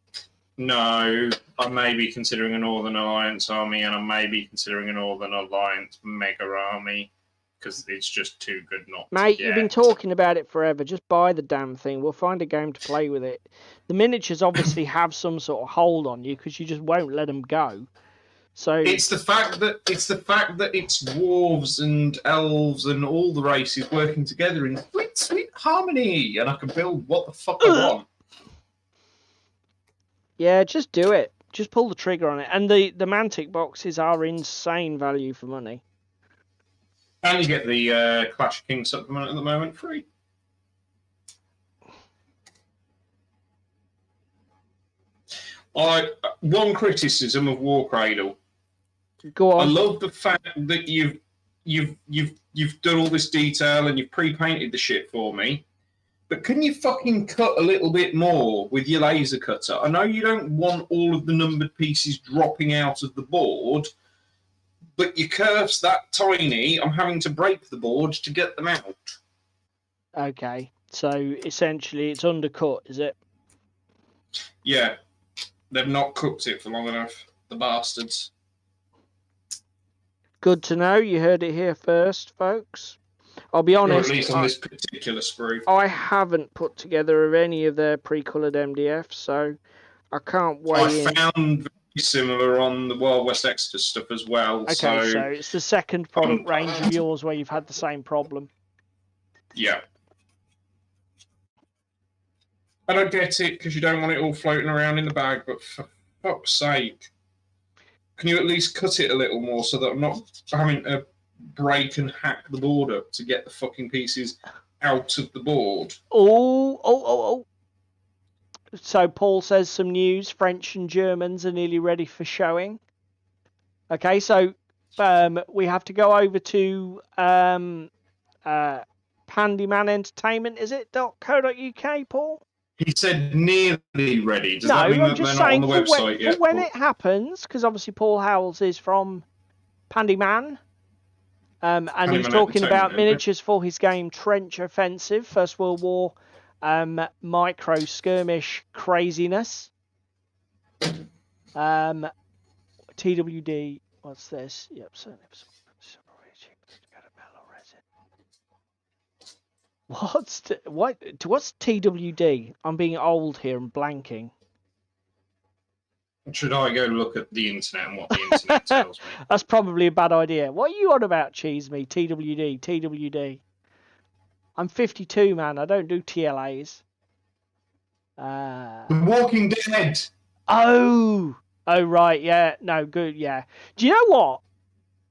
No, I may be considering a Northern Alliance army, and I may be considering a Northern Alliance mega army, because it's just too good not
Mate,
to get.
You've been talking about it forever. Just buy the damn thing. We'll find a game to play with it. The miniatures obviously have some sort of hold on you, because you just won't let them go. So
it's the fact that it's dwarves and elves and all the races working together in sweet harmony, and I can build what the fuck I want.
Yeah, just do it. Just pull the trigger on it. And the Mantic boxes are insane value for money.
And you get the Clash of Kings supplement at the moment free. One criticism of War Cradle.
Go on.
I love the fact that you've done all this detail and you've pre-painted the shit for me. But can you fucking cut a little bit more with your laser cutter? I know you don't want all of the numbered pieces dropping out of the board, but your curve's that tiny, I'm having to break the board to get them out.
Okay, so essentially it's undercut, is it?
Yeah, they've not cooked it for long enough, the bastards.
Good to know, you heard it here first, folks. I'll be honest,
or at least on this particular sprue.
I haven't put together any of their pre-coloured MDFs, so I can't
I
weigh in.
found very similar on the Wild West Extra stuff as well.
Okay, so it's the second product range of yours where you've had the same problem.
Yeah. I don't get it because you don't want it all floating around in the bag, but for fuck's sake, can you at least cut it a little more so that I'm not having to break and hack the board up to get the fucking pieces out of the board?
Oh. So Paul says some news. French and Germans are nearly ready for showing. Okay, so we have to go over to Pandyman Entertainment, is it .co.uk, Paul?
He said nearly ready. Does
No,
that mean
I'm
that
just
they're not
saying
on the website yet?
for when it happens, because obviously Paul Howells is from Pandyman, and he's talking about miniatures for his game Trench Offensive, First World War, micro skirmish craziness. TWD, what's this? Yep, certainly. What's TWD? I'm being old here and blanking.
Should I go look at the internet and what the internet tells me?
That's probably a bad idea. What are you on about, Cheese Me? TWD. I'm 52, man. I don't do TLAs.
The Walking Dead.
Oh, right. Yeah. No, good. Yeah. Do you know what?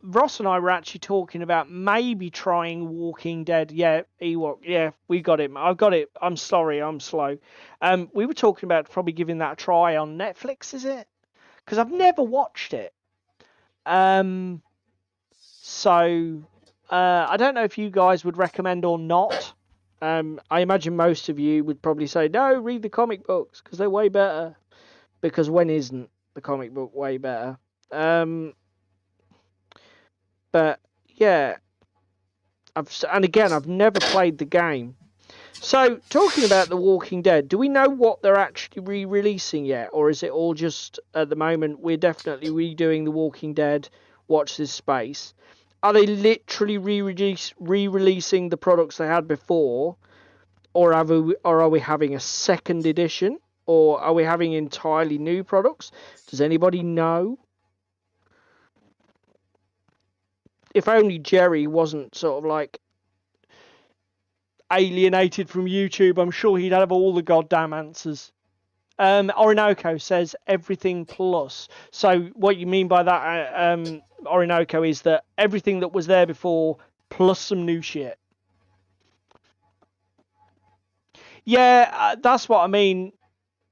Ross and I were actually talking about maybe trying Walking Dead. Yeah, Ewok. Yeah, we got it. I've got it. I'm sorry, I'm slow. We were talking about probably giving that a try on Netflix, is it? Because I've never watched it. So I don't know if you guys would recommend or not. I imagine most of you would probably say, no, read the comic books because they're way better. Because when isn't the comic book way better? But yeah, I've never played the game. So talking about The Walking Dead, do we know what they're actually re-releasing yet, or is it all just at the moment we're definitely redoing The Walking Dead? Watch this space. Are they literally re-releasing the products they had before, or are we having a second edition, or are we having entirely new products? Does anybody know? If only Jerry wasn't sort of like alienated from YouTube, I'm sure he'd have all the goddamn answers. Orinoco says everything plus. So what you mean by that, Orinoco, is that everything that was there before plus some new shit. Yeah, that's what I mean.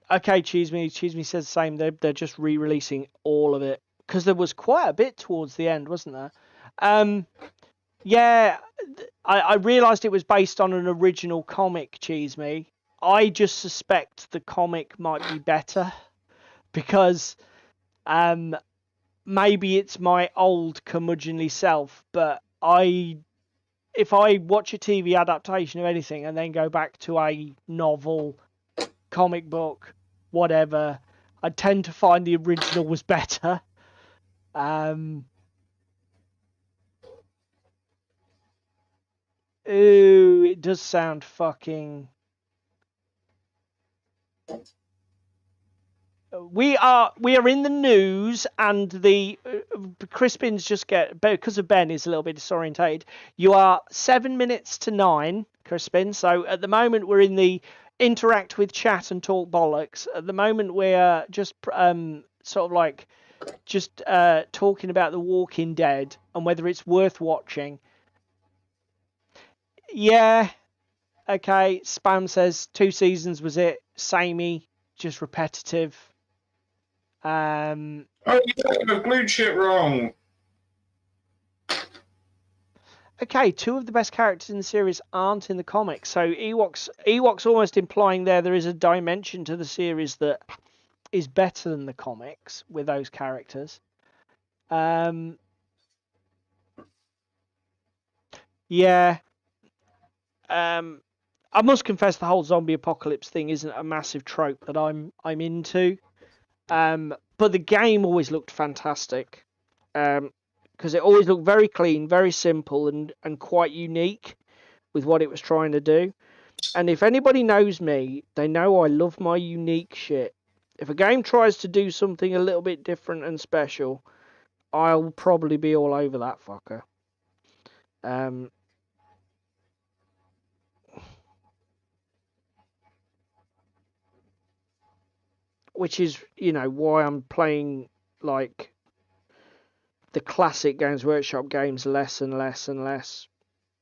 Okay, Cheese Me says the same. They're just re-releasing all of it because there was quite a bit towards the end, wasn't there? Yeah, I realised it was based on an original comic, Cheese Me. I just suspect the comic might be better because maybe it's my old curmudgeonly self, but if I watch a TV adaptation of anything and then go back to a novel, comic book, whatever, I tend to find the original was better. Ooh, it does sound fucking... We are in the news, and the Crispin's just because of Ben is a little bit disorientated. You are 7 minutes to 9, Crispin. So at the moment we're in the interact with chat and talk bollocks. At the moment we're just talking about The Walking Dead and whether it's worth watching. Yeah. Okay. Spam says 2 seasons was it. Samey, just repetitive.
Oh, you glued shit wrong.
Okay, 2 of the best characters in the series aren't in the comics, so Ewok's almost implying there is a dimension to the series that is better than the comics with those characters. Yeah. I must confess the whole zombie apocalypse thing isn't a massive trope that I'm into. But the game always looked fantastic. Because it always looked very clean, very simple, and quite unique with what it was trying to do. And if anybody knows me, they know I love my unique shit. If a game tries to do something a little bit different and special, I'll probably be all over that fucker. Which is, why I'm playing like the classic Games Workshop games less and less and less,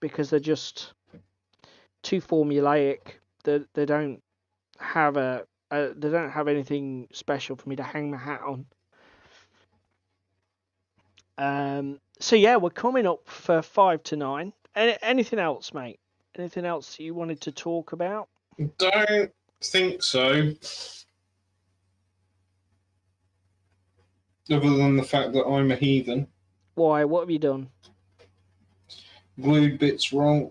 because they're just too formulaic. They don't have they don't have anything special for me to hang my hat on. So yeah, we're coming up for 5 to 9. Anything else, mate? Anything else you wanted to talk about?
Don't think so. Other than the fact that I'm a heathen.
Why? What have you done?
Glued bits wrong.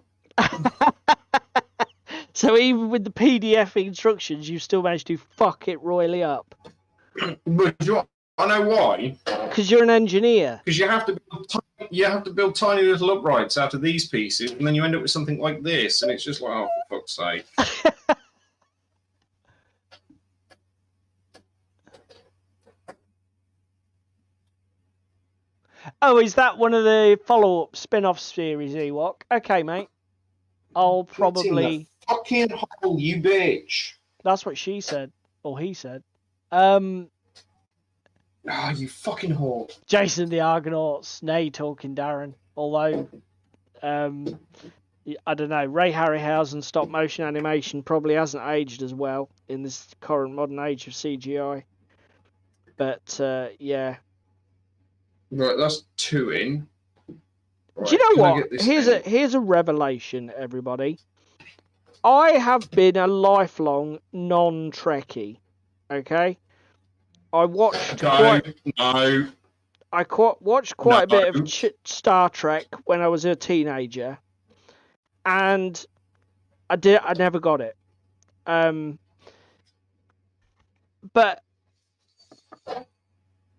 So even with the PDF instructions, you still managed to fuck it royally up.
But I know why.
Because you're an engineer.
Because you have to build tiny little uprights out of these pieces, and then you end up with something like this, and it's just like, oh, for fuck's sake.
Oh, is that one of the follow-up spin-off series, Ewok? Okay, mate. I'll probably...
Fucking hole, you bitch.
That's what she said. Or he said.
You fucking whore.
Jason the Argonauts. Nay, talking Darren. Although, I don't know, Ray Harryhausen stop-motion animation probably hasn't aged as well in this current modern age of CGI. But, yeah.
Right, that's 2 in. Right,
do you know what? Here's a revelation, everybody. I have been a lifelong non-Trekkie. Okay, I watched watched quite a bit of Star Trek when I was a teenager, and I never got it. But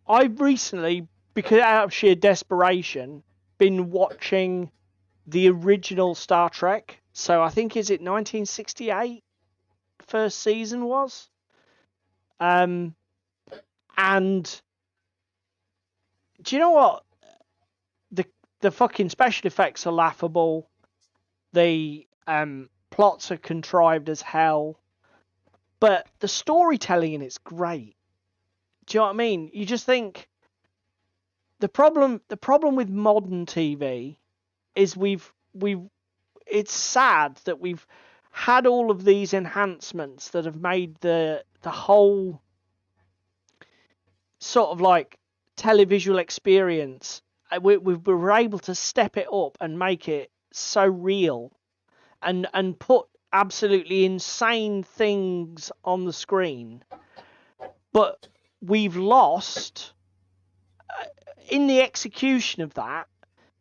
I've recently, because out of sheer desperation, been watching the original Star Trek. So I think, is it 1968? First season was. And do you know what? The fucking special effects are laughable. The plots are contrived as hell. But the storytelling in it's great. Do you know what I mean? You just think the problem with modern TV is it's sad that we've had all of these enhancements that have made the whole sort of like televisual experience. We were able to step it up and make it so real, and put absolutely insane things on the screen. But we've lost in the execution of that.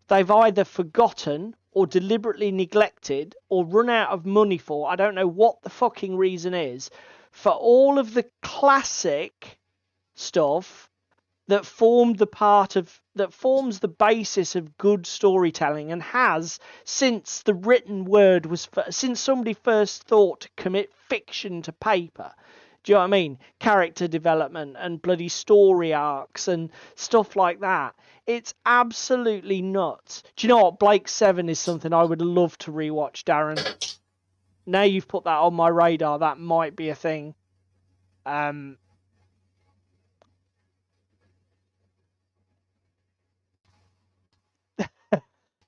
They've either forgotten or deliberately neglected or run out of money for, I don't know what the fucking reason is, for all of the classic stuff that forms the basis of good storytelling, and has since the written word since somebody first thought to commit fiction to paper. Do you know what I mean? Character development and bloody story arcs and stuff like that. It's absolutely nuts. Do you know what? Blake 7 is something I would love to rewatch, Darren. Now you've put that on my radar, that might be a thing.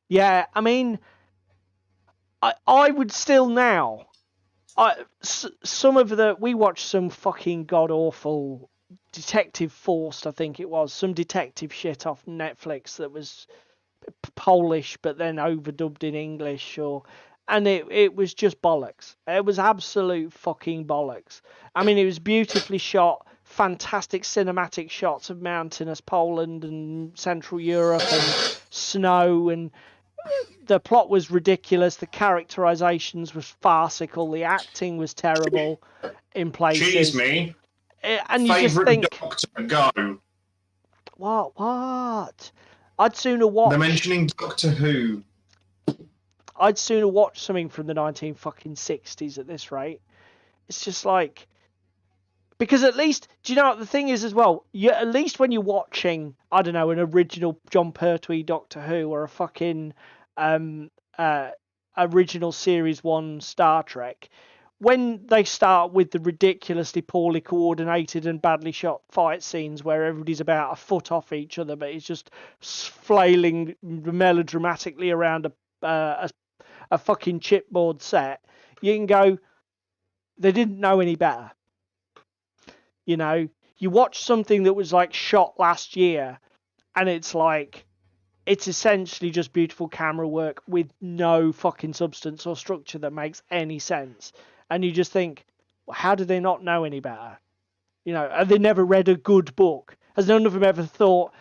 Yeah, I mean, I would still now. We watched some fucking god awful Detective Forced, I think it was, some detective shit off Netflix that was Polish but then overdubbed in English, and it was just bollocks. It was absolute fucking bollocks. I mean, it was beautifully shot, fantastic cinematic shots of mountainous Poland and Central Europe and snow, and the plot was ridiculous. The characterizations was farcical. The acting was terrible in places.
Cheese me.
And you just think,
Doctor, go.
What? I'd sooner watch.
They're mentioning Doctor Who.
I'd sooner watch something from the 1960s at this rate. It's just like, Because at least, do you know what the thing is as well? At least when you're watching, I don't know, an original John Pertwee Doctor Who or a fucking original Series 1 Star Trek, when they start with the ridiculously poorly coordinated and badly shot fight scenes where everybody's about a foot off each other, but it's just flailing melodramatically around a fucking chipboard set, you can go, they didn't know any better. You know, you watch something that was like shot last year and it's like, it's essentially just beautiful camera work with no fucking substance or structure that makes any sense. And you just think, well, how do they not know any better? You know, have they never read a good book? Has none of them ever thought,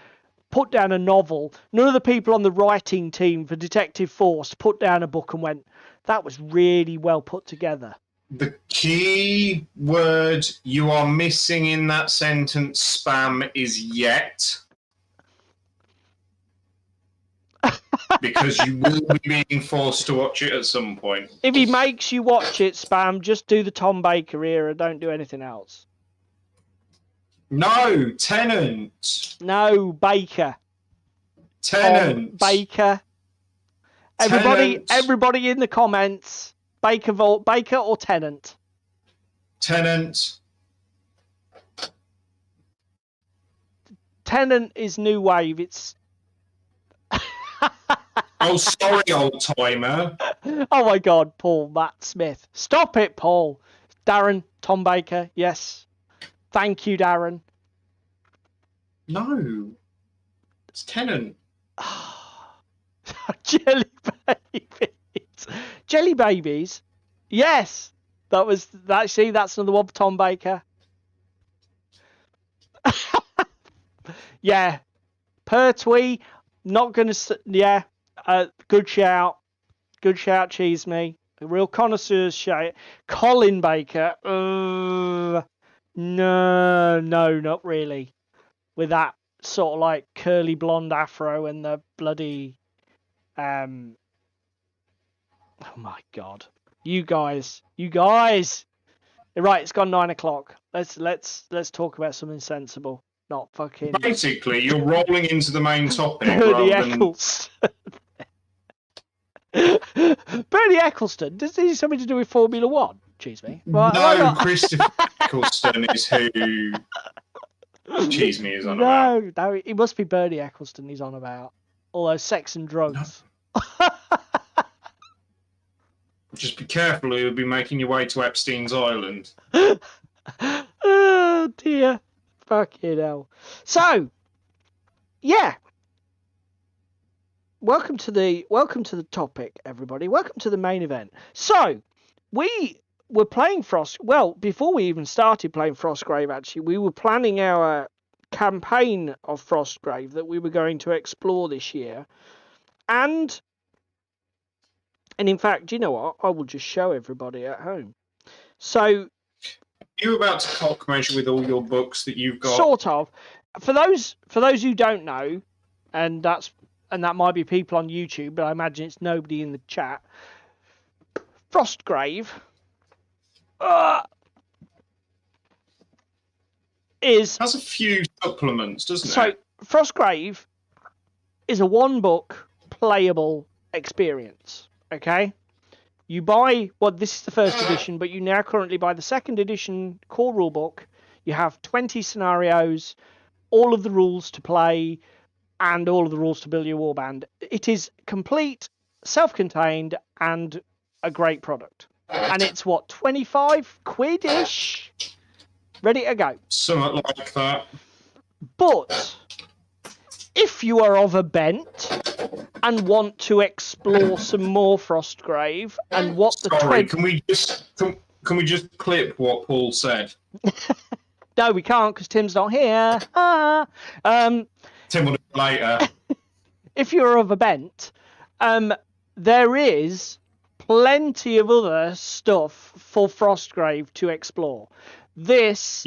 put down a novel? None of the people on the writing team for Detective Force put down a book and went, that was really well put together.
The key word you are missing in that sentence, Spam, is yet. Because you will be being forced to watch it at some point.
If he makes you watch it, Spam, just do the Tom Baker era. Don't do anything else.
No, Tennant.
No, Baker.
Tennant.
Tom Baker. Everybody in the comments. Baker or Tennant?
Tennant.
Tennant is new wave. It's.
Oh, sorry, old timer.
Oh my God, Paul, Matt Smith. Stop it, Paul. Darren, Tom Baker, yes. Thank you, Darren.
No. It's Tennant.
Jelly babies. Jelly babies? Yes. See, that's another one for Tom Baker. Yeah. Pertwee, not going to... Yeah. Good shout. Good shout, Cheese Me. A real connoisseur's shout. Colin Baker. No, not really. With that sort of like curly blonde afro and the bloody... Oh my God. You guys. Right, it's gone 9 o'clock. Let's talk about something sensible. Not fucking...
Basically, you're rolling into the main topic
Bernie
rather than...
Eccleston. Bernie Eccleston? Does he have something to do with Formula One? Cheese me. Right,
No, Christopher Eccleston is who Cheese Me is on about.
No, it must be Bernie Eccleston he's on about. All those sex and drugs. No.
Just be careful, you'll be making your way to Epstein's Island.
Oh dear. Fucking hell. So, yeah. Welcome to the topic, everybody. Welcome to the main event. So, we were playing before we even started playing Frostgrave, actually, we were planning our campaign of Frostgrave that we were going to explore this year. And in fact, do you know what? I will just show everybody at home. So,
you about to cock measure with all your books that you've got? Sort
of. For those who don't know, and that might be people on YouTube, but I imagine it's nobody in the chat. Frostgrave
has a few supplements, doesn't it?
So Frostgrave is a one-book playable experience. Okay, you buy this is the first edition, but you now currently buy the second edition core rule book. You have 20 scenarios, all of the rules to play, and all of the rules to build your warband. It is complete, self-contained, and a great product. And it's, 25 quid-ish? Ready to go.
Something like that.
But if you are of a bent and want to explore some more Frostgrave and what
can we just clip what Paul said?
No, we can't because Tim's not here.
Tim will do it later.
If you're of a bent, there is plenty of other stuff for Frostgrave to explore. This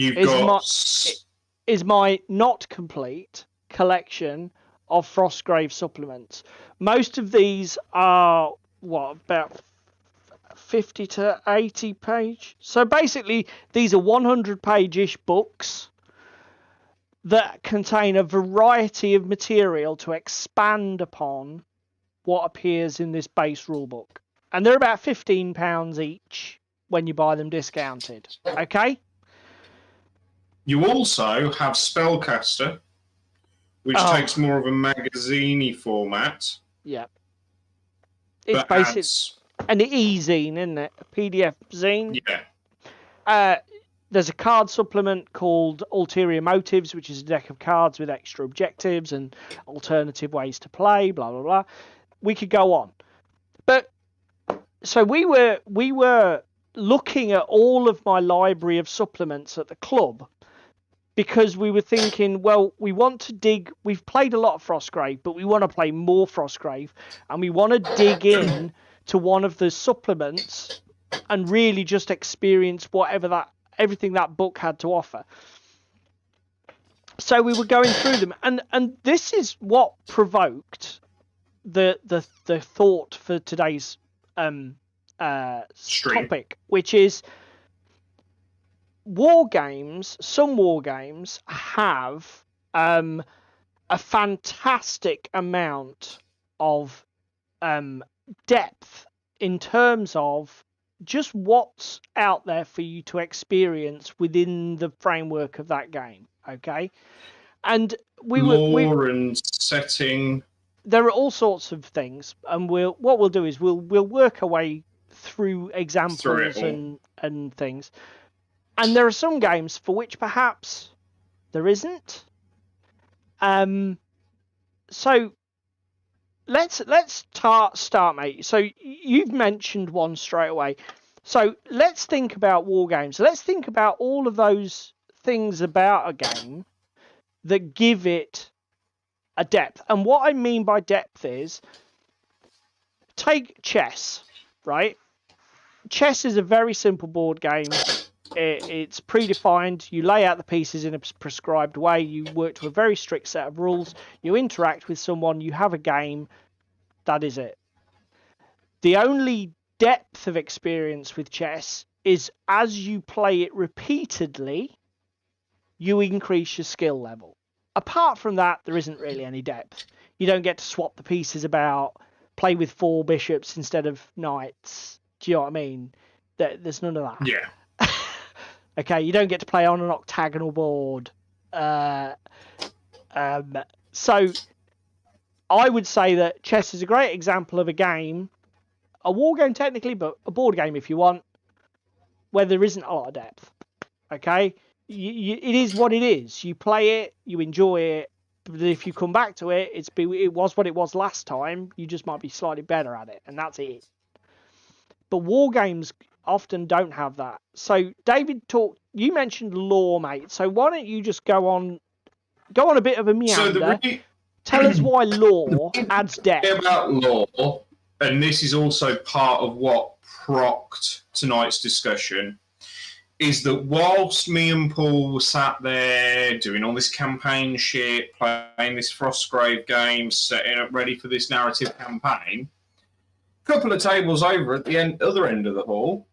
is my not complete collection of Frostgrave supplements. Most of these are about 50 to 80 page. So basically, these are 100-page-ish books that contain a variety of material to expand upon what appears in this base rulebook. And they're about £15 each when you buy them discounted. Okay?
You also have Spellcaster, which takes more of a magazine-y format.
Yeah. It's basically an e-zine, isn't it? A PDF zine.
Yeah.
There's a card supplement called Ulterior Motives, which is a deck of cards with extra objectives and alternative ways to play, blah, blah, blah. We could go on. But so we were looking at all of my library of supplements at the club because we were thinking, well, we want to dig. We've played a lot of Frostgrave, but we want to play more Frostgrave, and we want to dig in to one of the supplements and really just experience everything that book had to offer. So we were going through them, and this is what provoked the thought for today's topic, which is war games. Some war games have a fantastic amount of depth in terms of just what's out there for you to experience within the framework of that game. Okay, and
lore and setting.
There are all sorts of things, and what we'll do is we'll work our way through examples and things. And there are some games for which perhaps there isn't. So let's start, mate. So you've mentioned one straight away. So let's think about war games. Let's think about all of those things about a game that give it a depth. And what I mean by depth is, take chess, right? Chess is a very simple board game. It's predefined. You lay out the pieces in a prescribed way. You work to a very strict set of rules. You interact with someone. You have a game. That is it. The only depth of experience with chess is as you play it repeatedly, you increase your skill level. Apart from that, there isn't really any depth. You don't get to swap the pieces about, play with 4 bishops instead of knights. Do you know what I mean? There's none of that.
Yeah.
Okay, you don't get to play on an octagonal board. So I would say that chess is a great example of a game, a war game technically, but a board game if you want, where there isn't a lot of depth. Okay? It is what it is. You play it, you enjoy it, but if you come back to it, it was what it was last time. You just might be slightly better at it, and that's it. But war games often don't have that. So David, you mentioned lore, mate. So why don't you just go on a bit of a meander? Tell us why lore adds depth.
About lore, and this is also part of what procked tonight's discussion, is that whilst me and Paul were sat there doing all this campaign shit, playing this Frostgrave game, setting up ready for this narrative campaign, a couple of tables over at the other end of the hall,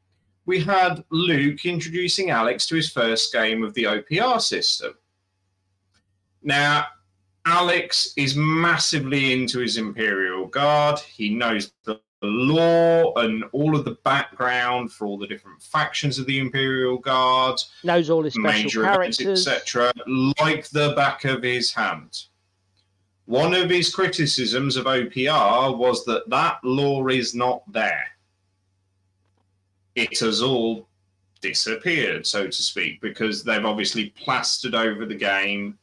we had Luke introducing Alex to his first game of the OPR system. Now, Alex is massively into his Imperial Guard. He knows the lore and all of the background for all the different factions of the Imperial Guard.
Knows all his special characters,
etc., like the back of his hand. One of his criticisms of OPR was that lore is not there. It has all disappeared, so to speak, because they've obviously plastered over the game.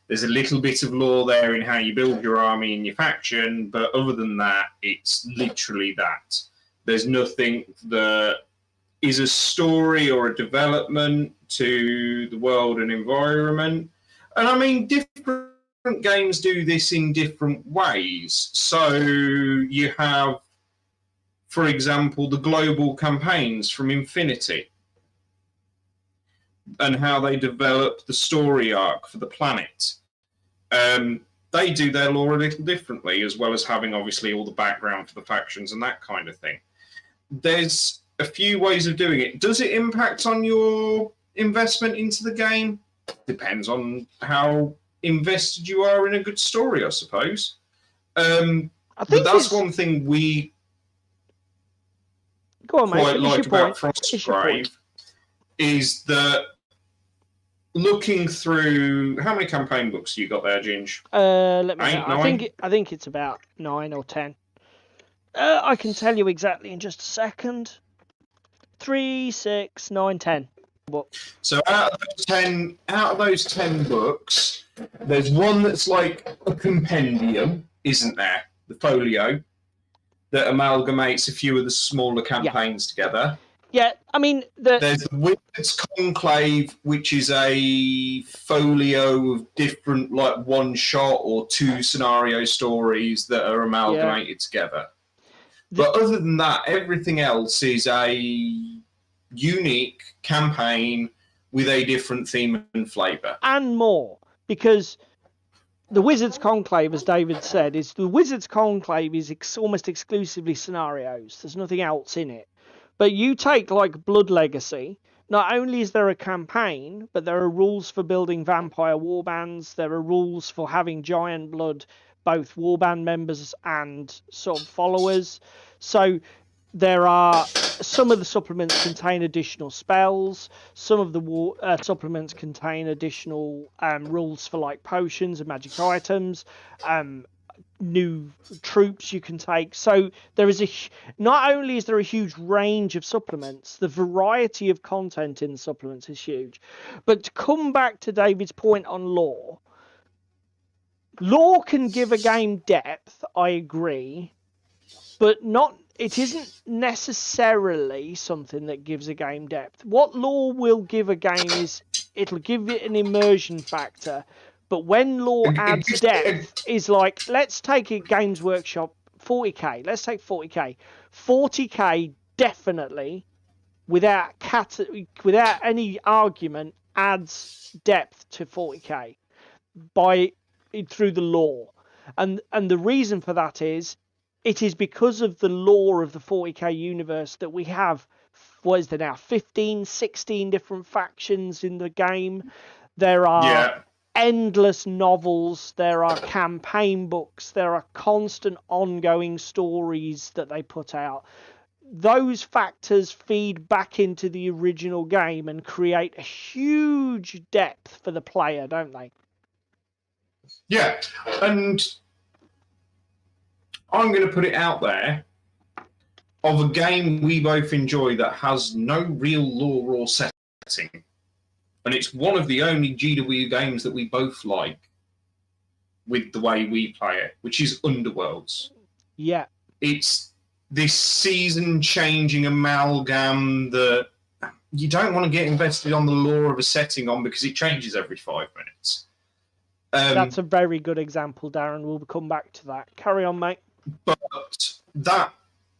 There's a little bit of lore there in how you build your army and your faction, but other than that, it's literally that. There's nothing that is a story or a development to the world and environment. And I mean, different games do this in different ways. So you have, for example, the global campaigns from Infinity and how they develop the story arc for the planet. They do their lore a little differently, as well as having obviously all the background for the factions and that kind of thing. There's a few ways of doing it. Does it impact on your investment into the game? Depends on how invested you are in a good story, I suppose.
I
But
think
that's
it's...
one thing we
Go on, mate.
quite
Finish
like
your
about
point. Finish your point.
Frostgrave is that looking through how many campaign books you got there, Ginge?
Let me.
8,
I
9?
think it's about 9 or 10. I can tell you exactly in just a second. 3, 6, 9, 10.
So out of those 10 books, there's one that's like a compendium, isn't there? The folio that amalgamates a few of the smaller campaigns together.
Yeah, I mean,
there's the Wizard's Conclave, which is a folio of different, like, one-shot or 2 scenario stories that are amalgamated together. But other than that, everything else is a unique campaign with a different theme and flavour.
And more, because the Wizard's Conclave, as David said, is almost exclusively scenarios. There's nothing else in it. But you take, like, Blood Legacy, not only is there a campaign, but there are rules for building vampire warbands, there are rules for having giant blood, both warband members and sort of followers. So there are... Some of the supplements contain additional spells. Some of the supplements contain additional rules for, like, potions and magic items. New troops you can take. So there is not only is there a huge range of supplements, the variety of content in the supplements is huge. But to come back to David's point on lore can give a game depth, I agree, but it isn't necessarily something that gives a game depth. What lore will give a game is it'll give it an immersion factor. But when lore adds depth, is like, let's take a Games Workshop 40k. Let's take 40k. 40k definitely, without any argument, adds depth to 40k through the lore, and the reason for that is it is because of the lore of the 40k universe that we have. What is there now? 15, 16 different factions in the game. There are endless novels, there are campaign books, there are constant ongoing stories that they put out. Those factors feed back into the original game and create a huge depth for the player, don't they?
Yeah, and I'm going to put it out there, of a game we both enjoy that has no real lore or setting. And it's one of the only GW games that we both like with the way we play it, which is Underworlds.
Yeah.
It's this season-changing amalgam that you don't want to get invested on the lore of a setting on because it changes every 5 minutes.
That's a very good example, Darren. We'll come back to that. Carry on, mate.
But that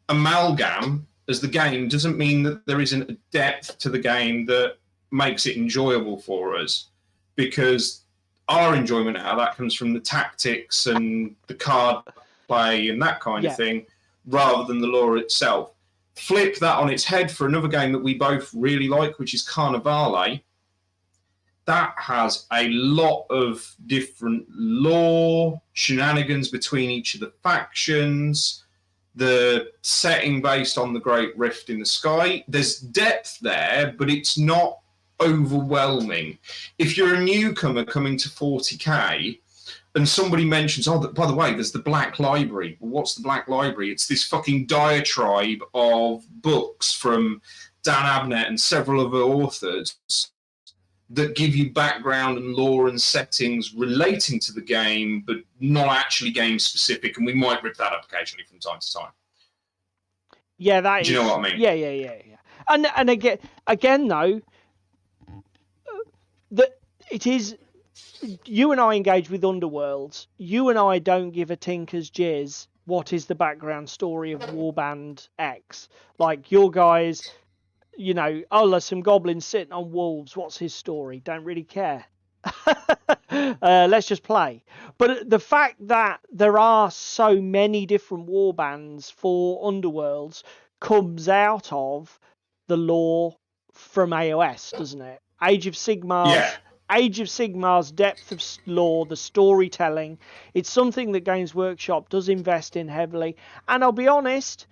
amalgam as the game doesn't mean that there isn't a depth to the game that makes it enjoyable for us, because our enjoyment out of that comes from the tactics and the card play and that kind of thing, rather than the lore itself. Flip that on its head for another game that we both really like, which is Carnivale. That has a lot of different lore, shenanigans between each of the factions, the setting based on the Great Rift in the Sky. There's depth there, but it's not overwhelming. If you're a newcomer coming to 40k and somebody mentions, oh, by the way, there's the Black Library. Well, what's the Black Library? It's this fucking diatribe of books from Dan Abnett and several other authors that give you background and lore and settings relating to the game, but not actually game specific, and we might rip that up occasionally from time to time.
Yeah, that is.
Do you know what I mean?
Yeah. And again though, that it is. You and I engage with Underworlds. You and I don't give a tinker's jizz what is the background story of Warband X. Like, your guys, you know, oh, there's some goblins sitting on wolves. What's his story? Don't really care. Let's just play. But the fact that there are so many different warbands for Underworlds comes out of the lore from AOS, doesn't it? Age of Sigmar's depth of lore, the storytelling, it's something that Games Workshop does invest in heavily. And I'll be honest,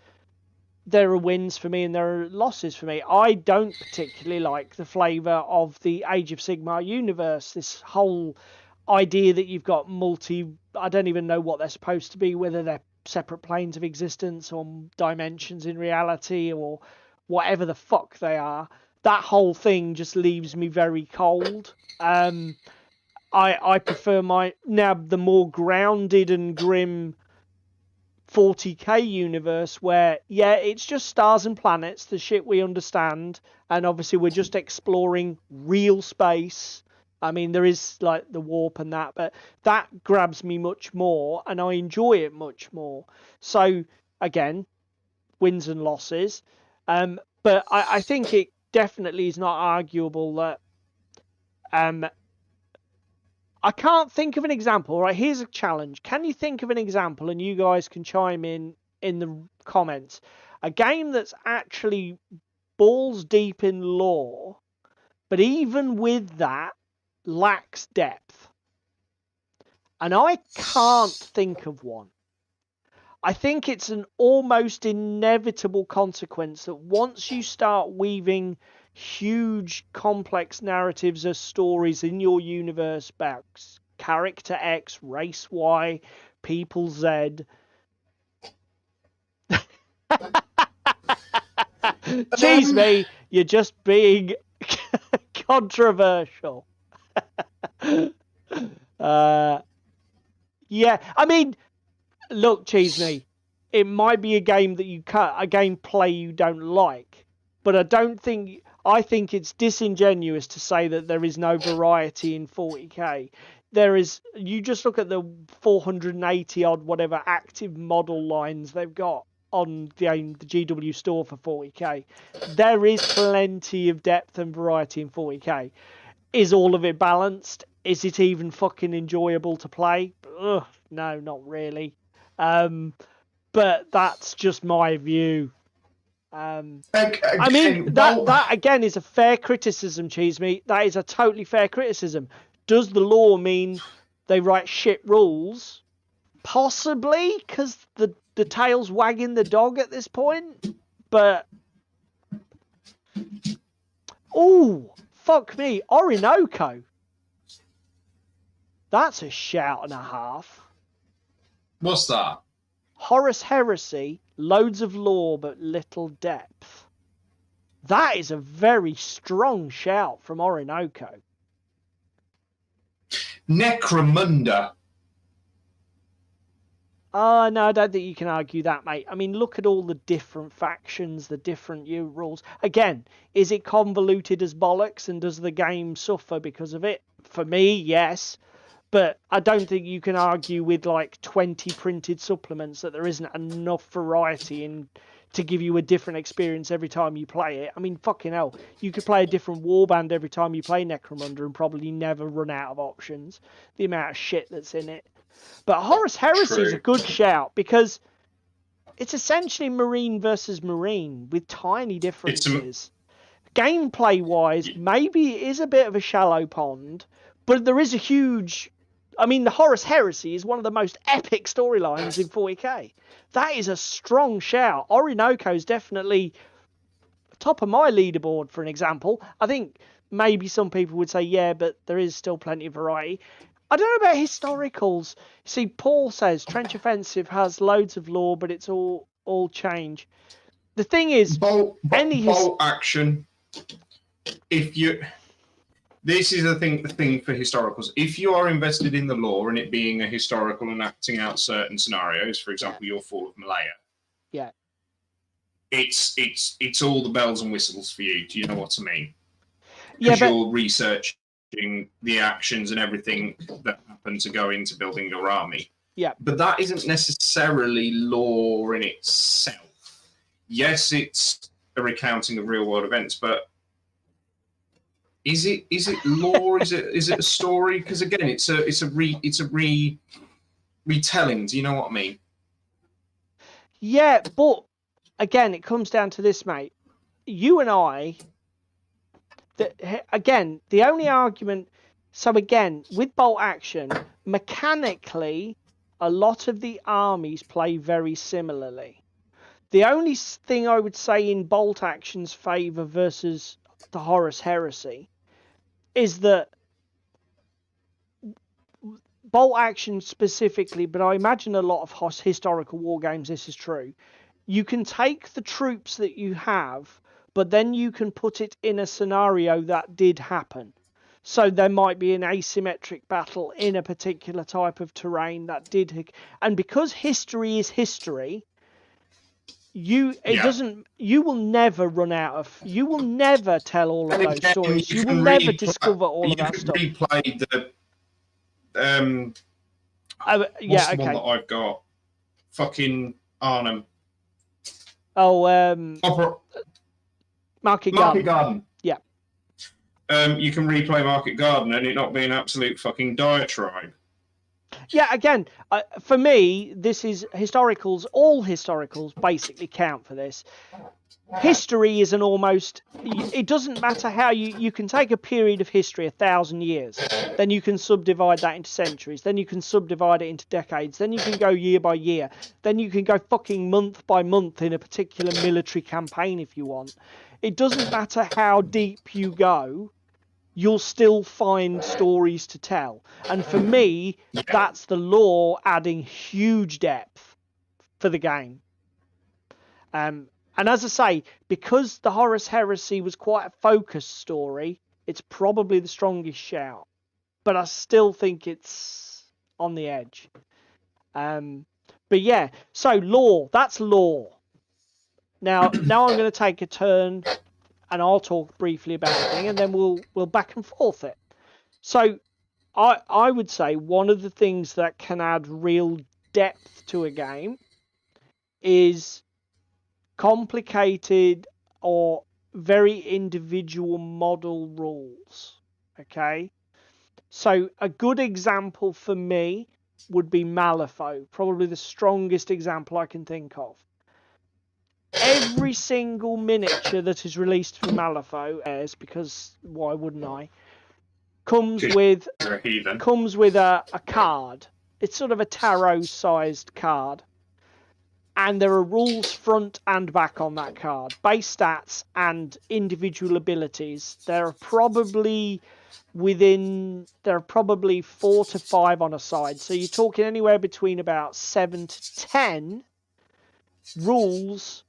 there are wins for me and there are losses for me. I don't particularly like the flavour of the Age of Sigmar universe. This whole idea that you've got I don't even know what they're supposed to be, whether they're separate planes of existence or dimensions in reality or whatever the fuck they are. That whole thing just leaves me very cold. I prefer the more grounded and grim 40k universe where, yeah, it's just stars and planets, the shit we understand, and obviously we're just exploring real space. I mean, there is like the warp and that, but that grabs me much more and I enjoy it much more. So again, wins and losses. But I think it definitely is not arguable that I can't think of an example. Right, here's a challenge. Can you think of an example, and you guys can chime in the comments, a game that's actually balls deep in lore, but even with that lacks depth? And I can't think of one. I think it's an almost inevitable consequence that once you start weaving huge complex narratives as stories in your universe about character X, race Y, people Z. Tease me, you're just being controversial. Yeah, I mean, look, Cheese me, it might be a game that a gameplay you don't like, but I think it's disingenuous to say that there is no variety in 40k. There is. You just look at the 480 odd whatever active model lines they've got on the GW store for 40k. There is plenty of depth and variety in 40k. Is all of it balanced? Is it even fucking enjoyable to play? Ugh, no, not really. But that's just my view. I mean, that again is a fair criticism, Cheese Me. That is a totally fair criticism. Does the law mean they write shit rules? Possibly, because the tail's wagging the dog at this point. But oh, fuck me, Orinoco. That's a shout and a half.
What's that?
Horus Heresy, loads of lore but little depth. That is a very strong shout from Orinoco.
Necromunda.
No, I don't think you can argue that, mate. I mean, look at all the different factions, the different rules. Again, is it convoluted as bollocks and does the game suffer because of it? For me, yes. But I don't think you can argue with like 20 printed supplements that there isn't enough variety to give you a different experience every time you play it. I mean, fucking hell, you could play a different warband every time you play Necromunda and probably never run out of options. The amount of shit that's in it. But Horus Heresy is a good shout because it's essentially Marine versus Marine with tiny differences. Gameplay-wise, maybe it is a bit of a shallow pond, but there is a huge... I mean, the Horus Heresy is one of the most epic storylines in 40k. That is a strong shout. Orinoco is definitely top of my leaderboard, for an example. I think maybe some people would say, yeah, but there is still plenty of variety. I don't know about historicals. See, Paul says Trench Offensive has loads of lore, but it's all change. The thing is,
bolt action. This is the thing for historicals. If you are invested in the lore and it being a historical and acting out certain scenarios, for example, your Fall of Malaya,
yeah,
it's all the bells and whistles for you. Do you know what I mean?
Yeah,
because you're researching the actions and everything that happen to go into building your army.
Yeah,
but that isn't necessarily lore in itself. Yes, it's a recounting of real world events, but is it lore? is it a story? Because again, it's a retelling. Do you know what I mean?
Yeah, but again, it comes down to this, mate. You and I, again, the only argument. So again, with bolt action, mechanically, a lot of the armies play very similarly. The only thing I would say in bolt action's favour versus the Horus Heresy is that bolt action specifically, but I imagine a lot of historical war games this is true. You can take the troops that you have, but then you can put it in a scenario that did happen. So there might be an asymmetric battle in a particular type of terrain that did, and because history is history, you will never run out of, you will never tell all of those stories. You will never discover all of that stuff.
Replay the
yeah,
what's the
okay.
one that I've got? Fucking Arnhem.
Oh, Market Garden. Yeah.
You can replay Market Garden and it not be an absolute fucking diatribe.
Yeah, again, for me, this is historicals. All historicals basically count for this. History is an almost... It doesn't matter how you can take a period of history, 1,000 years. Then you can subdivide that into centuries. Then you can subdivide it into decades. Then you can go year by year. Then you can go fucking month by month in a particular military campaign if you want. It doesn't matter how deep you go. You'll still find stories to tell. And for me, that's the lore adding huge depth for the game. And as I say, because the Horus Heresy was quite a focused story, it's probably the strongest shout. But I still think it's on the edge. But yeah, so lore, that's lore. Now I'm going to take a turn and I'll talk briefly about everything, and then we'll back and forth it. So I would say one of the things that can add real depth to a game is complicated or very individual model rules. Okay, so a good example for me would be Malifaux, probably the strongest example I can think of. Every single miniature that is released for Malifaux, because why wouldn't I, comes with a card. It's sort of a tarot-sized card. And there are rules front and back on that card. Base stats and individual abilities. There are probably 4 to 5 on a side. So you're talking anywhere between about 7 to 10 rules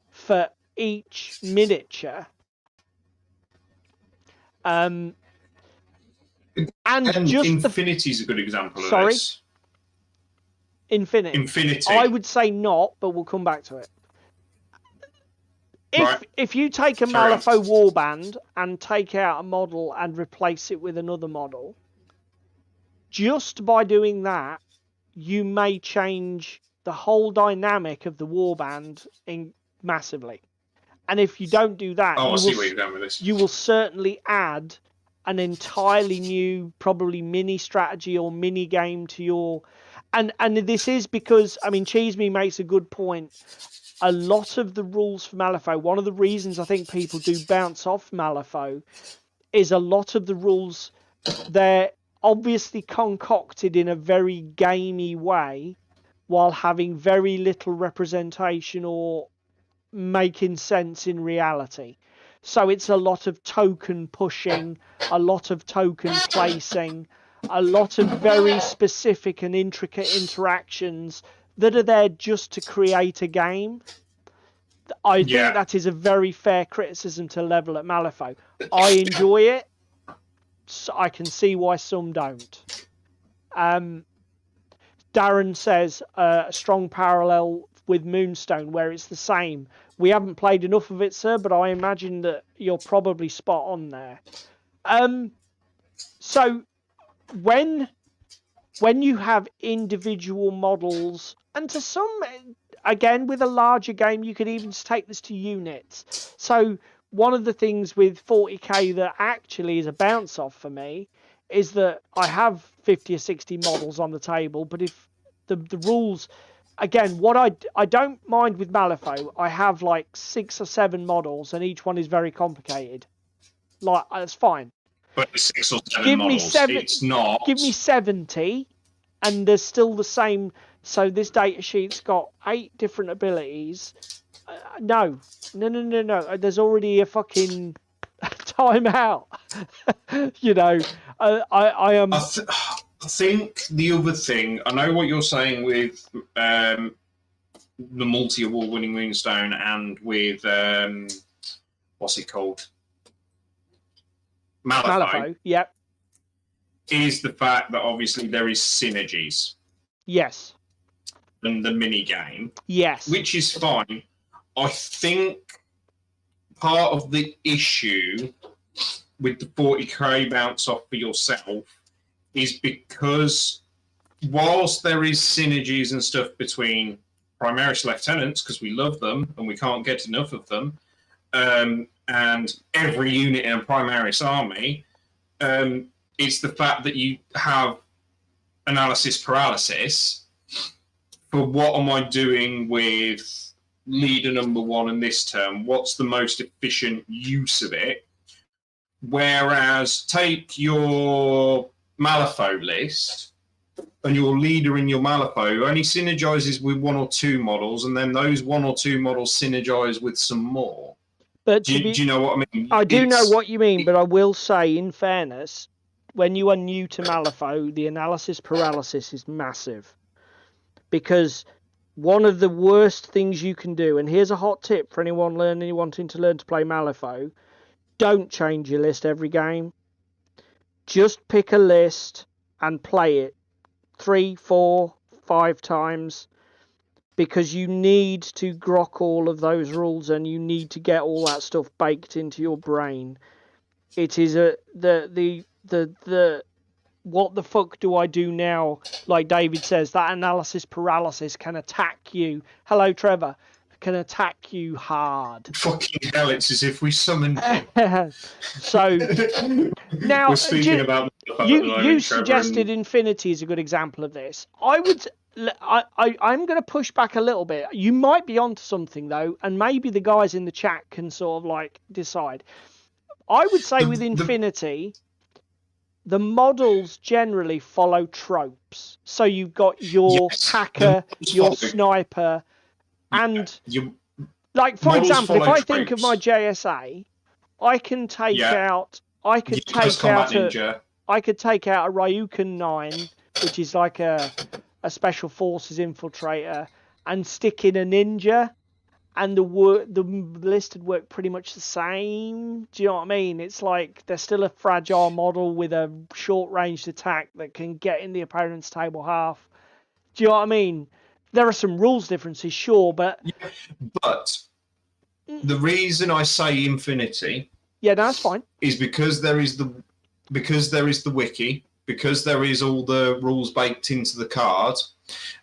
for each miniature. And just
Infinity's a good example of this.
Infinity. I would say not, but we'll come back to it. If you take a Malifaux warband and take out a model and replace it with another model, just by doing that, you may change the whole dynamic of the warband massively. And if you don't do that, you will certainly add an entirely new, probably mini strategy or mini game to your... And this is because, I mean, Cheese Me makes a good point. A lot of the rules for Malifaux, one of the reasons I think people do bounce off Malifaux is a lot of the rules, they're obviously concocted in a very gamey way while having very little representation or making sense in reality. So it's a lot of token pushing, a lot of token placing, a lot of very specific and intricate interactions that are there just to create a game. I think that is a very fair criticism to level at Malifaux. I enjoy it. So I can see why some don't. Darren says a strong parallel with Moonstone where it's the same. We haven't played enough of it, sir, but I imagine that you're probably spot on there. So when you have individual models, and to some, again, with a larger game, you could even take this to units. So one of the things with 40k that actually is a bounce off for me is that I have 50 or 60 models on the table, but if the rules, again, what I don't mind with Malifaux, I have like 6 or 7 models, and each one is very complicated. Like, that's fine.
But it's 6 or 7
Give me
models.
7.
It's not.
Give me 70, and there's still the same. So this data sheet's got 8 different abilities. No. There's already a fucking timeout. You know, I am.
I think the other thing, I know what you're saying with the multi-award winning Moonstone and with what's it called? Malifaux.
Yep.
Is the fact that obviously there is synergies.
Yes.
And the mini game.
Yes.
Which is fine. I think part of the issue with the 40k bounce off for yourself is because whilst there is synergies and stuff between Primaris Lieutenants, because we love them and we can't get enough of them, and every unit in a Primaris army, it's the fact that you have analysis paralysis for what am I doing with leader number 1 in this term? What's the most efficient use of it? Whereas take your Malifaux list, and your leader in your Malifaux only synergizes with 1 or 2 models, and then those 1 or 2 models synergize with some more.
But
do you know what I mean?
I do know what you mean, but I will say, in fairness, when you are new to Malifaux, the analysis paralysis is massive. Because one of the worst things you can do, and here's a hot tip for anyone wanting to learn to play Malifaux, don't change your list every game. Just pick a list and play it 3, 4, 5 times, because you need to grok all of those rules and you need to get all that stuff baked into your brain. It is the what the fuck do I do now? Like David says, that analysis paralysis can attack you. Hello, Trevor. Can attack you hard.
Fucking hell, it's as if we summoned him.
So now
we're speaking about
you suggested Infinity is a good example of this. I'm going to push back a little bit. You might be onto something though, and maybe the guys in the chat can sort of like decide. I would say with Infinity, the models generally follow tropes. So you've got your hacker, your sniper, and like, for example, if I think of my JSA, I can take out a Ryukin 9, which is like a special forces infiltrator, and stick in a ninja, and the list would work pretty much the same. Do you know what I mean? It's like they're still a fragile model with a short-ranged attack that can get in the opponent's table half. Do you know what I mean? There are some rules differences, sure, but...
Yeah, but the reason I say Infinity...
Yeah, no, that's fine.
...is because there is the wiki, because there is all the rules baked into the card,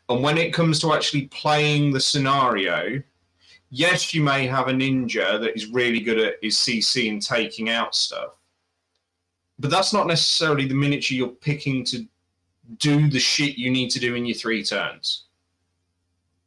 and when it comes to actually playing the scenario... Yes, you may have a ninja that is really good at his CC and taking out stuff. But that's not necessarily the miniature you're picking to do the shit you need to do in your 3 turns.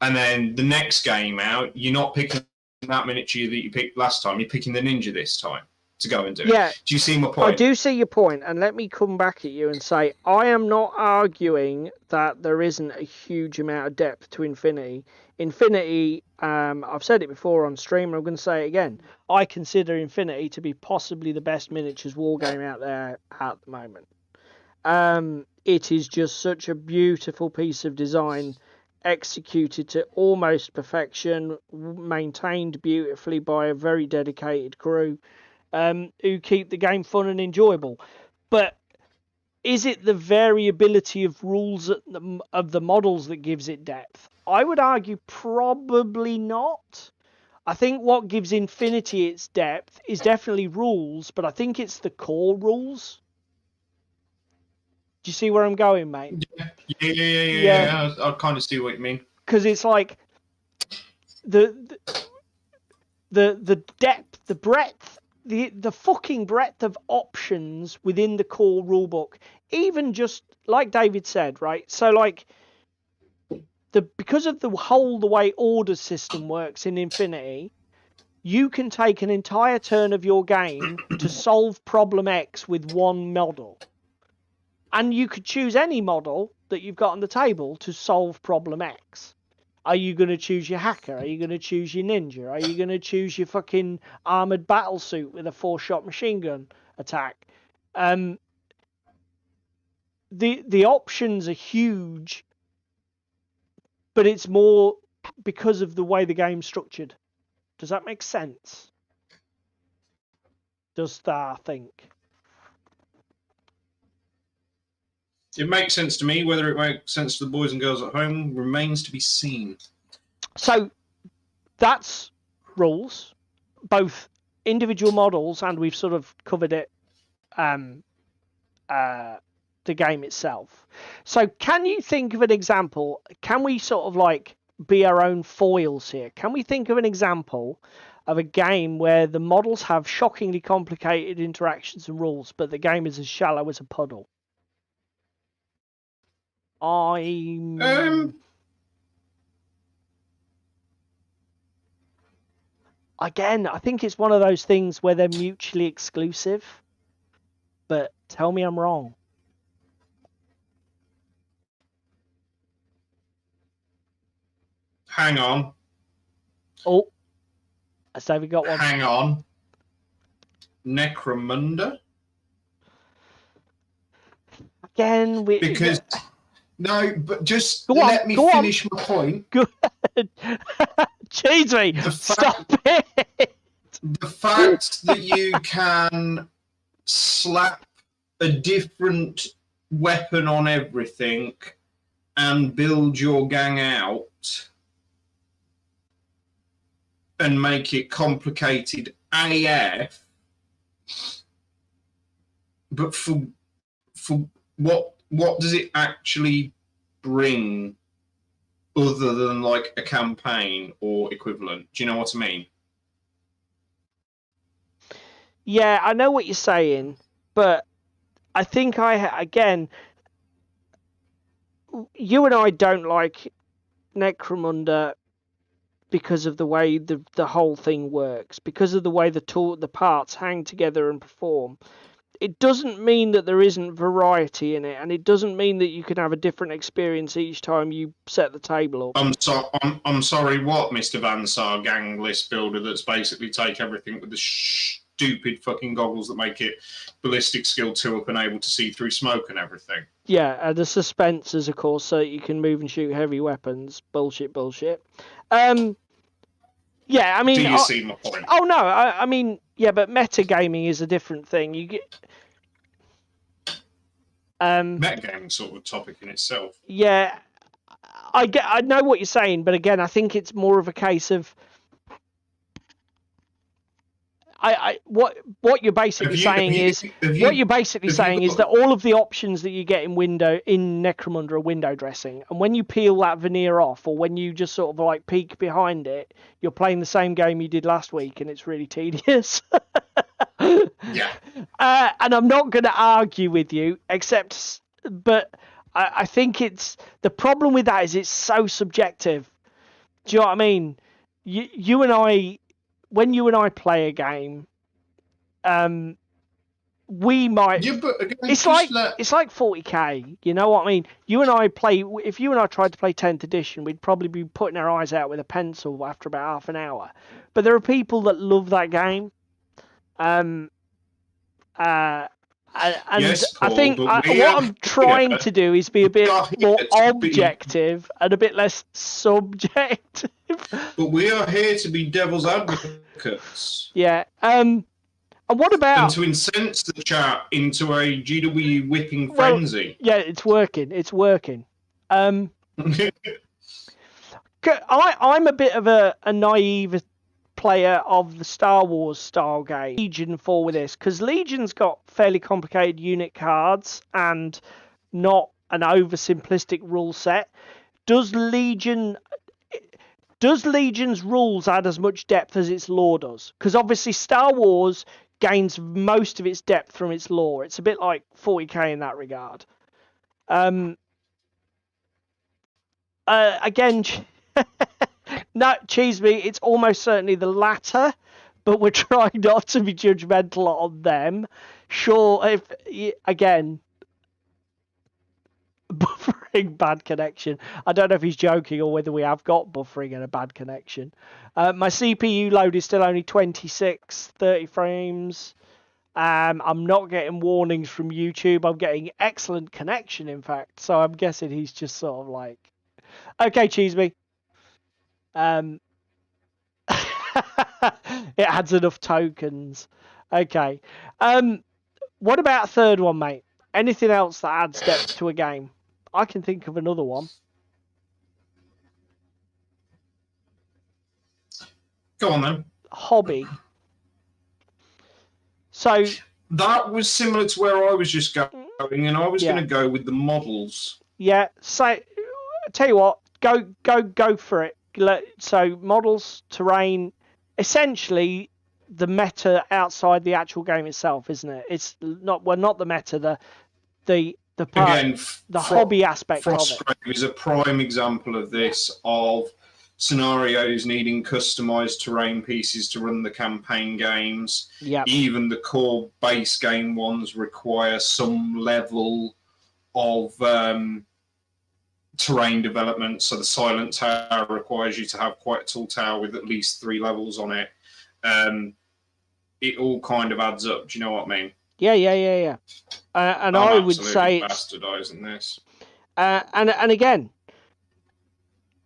And then the next game out, you're not picking that miniature that you picked last time. You're picking the ninja this time to go and do it. Do you see my point?
I do see your point, and let me come back at you and say, I am not arguing that there isn't a huge amount of depth to Infinity. Infinity, I've said it before on stream, and I'm going to say it again. I consider Infinity to be possibly the best miniatures wargame out there at the moment. It is just such a beautiful piece of design, executed to almost perfection, maintained beautifully by a very dedicated crew, who keep the game fun and enjoyable. But is it the variability of rules of the models that gives it depth? I would argue probably not. I think what gives Infinity its depth is definitely rules, but I think it's the core rules. Do you see where I'm going, mate?
Yeah. I kind of see what you mean.
Because it's like the depth, the breadth, the fucking breadth of options within the core rulebook. Even just like David said, right? So like because of the way order system works in Infinity, you can take an entire turn of your game to solve problem X with one model. And you could choose any model that you've got on the table to solve problem X. Are you going to choose your hacker? Are you going to choose your ninja? Are you going to choose your fucking armored battle suit with a 4-shot machine gun attack? The options are huge, but it's more because of the way the game's structured. Does that make sense? Does Star think?
It makes sense to me. Whether it makes sense to the boys and girls at home remains to be seen.
So that's rules, both individual models, and we've sort of covered it, the game itself. So can you think of an example? Can we sort of like be our own foils here? Can we think of an example of a game where the models have shockingly complicated interactions and rules, but the game is as shallow as a puddle? Again, I think it's one of those things where they're mutually exclusive, but tell me I'm wrong.
Hang on.
Oh, has David got one?
Hang on. Necromunda?
Again,
Because... No, but just
go
let
on,
me
go
finish
on.
my point.
Go ahead. Jeez, me. Stop it.
The fact that you can slap a different weapon on everything and build your gang out and make it complicated AF, but for what does it actually bring other than like a campaign or equivalent? Do you know what I mean?
Yeah, I know what you're saying, but I think again, you and I don't like Necromunda because of the way the whole thing works, because of the way the parts hang together and perform. It doesn't mean that there isn't variety in it, and it doesn't mean that you can have a different experience each time you set the table up.
I'm sorry, what, Mr. Van Sar, gang list builder that's basically take everything with the stupid fucking goggles that make it ballistic skill 2 up and able to see through smoke and everything.
Yeah, the suspensors, of course, so that you can move and shoot heavy weapons. Bullshit. Yeah, I mean...
Do you see my point?
Oh, no, I mean... Yeah, but metagaming is a different thing. You get...
Metagaming sort of a topic in itself.
Yeah, I know what you're saying, but again, I think it's more of a case of... what you're basically saying is that all of the options that you get in Necromunda are window dressing, and when you peel that veneer off, or when you just sort of like peek behind it, you're playing the same game you did last week, and it's really tedious.
Yeah.
And I'm not going to argue with you, but I think it's the problem with that is it's so subjective. Do you know what I mean? You and I. When you and I play a game, we might.
Yeah, but again,
it's like 40k. You know what I mean? You and I play. If you and I tried to play 10th edition, we'd probably be putting our eyes out with a pencil after about half an hour. But there are people that love that game.
Yes, Paul,
I think what I'm trying to do is be a bit more objective and a bit less subjective.
But we are here to be devil's advocates.
Yeah. And what about...
And to incense the chat into a GW whipping frenzy.
Yeah, it's working. I'm a bit of a naive player of the Star Wars style game. Legion fall with this, because Legion's got fairly complicated unit cards and not an oversimplistic rule set. Does Legion's rules add as much depth as its lore does? Because obviously Star Wars gains most of its depth from its lore. It's a bit like 40k in that regard. Again, no, cheese me. It's almost certainly the latter, but we're trying not to be judgmental on them. Sure, again, buffering, bad connection. I don't know if he's joking or whether we have got buffering and a bad connection. My CPU load is still only 26, 30 frames. I'm not getting warnings from YouTube. I'm getting excellent connection, in fact. So I'm guessing he's just sort of like, okay, cheese me. It adds enough tokens. Okay. What about a third one, mate? Anything else that adds depth to a game? I can think of another one.
Go on then.
Hobby. So
that was similar to where I was just going, and I was going to go with the models.
Yeah. So, tell you what, go for it. So models, terrain, essentially the meta outside the actual game itself, isn't it? It's not the meta, the part, again, the hobby aspect of it.
Frostgrave is a prime example of this, of scenarios needing customized terrain pieces to run the campaign games.
Yeah.
Even the core base game ones require some level of terrain development. So the Silent Tower requires you to have quite a tall tower with at least 3 levels on it. It all kind of adds up. Do you know what I mean?
Yeah. And I would say
bastardizing this.
And again,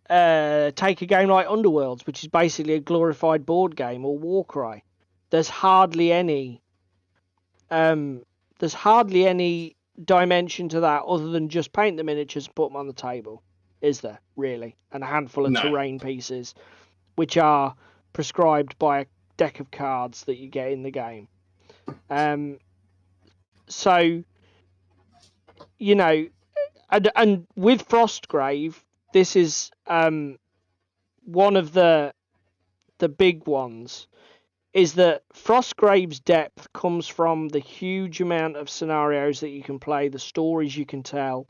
take a game like Underworlds, which is basically a glorified board game, or Warcry. There's hardly any dimension to that other than just paint the miniatures and put them on the table, is there really? And a handful of terrain pieces, which are prescribed by a deck of cards that you get in the game. So, you know, and with Frostgrave, this is one of the big ones, is that Frostgrave's depth comes from the huge amount of scenarios that you can play, the stories you can tell.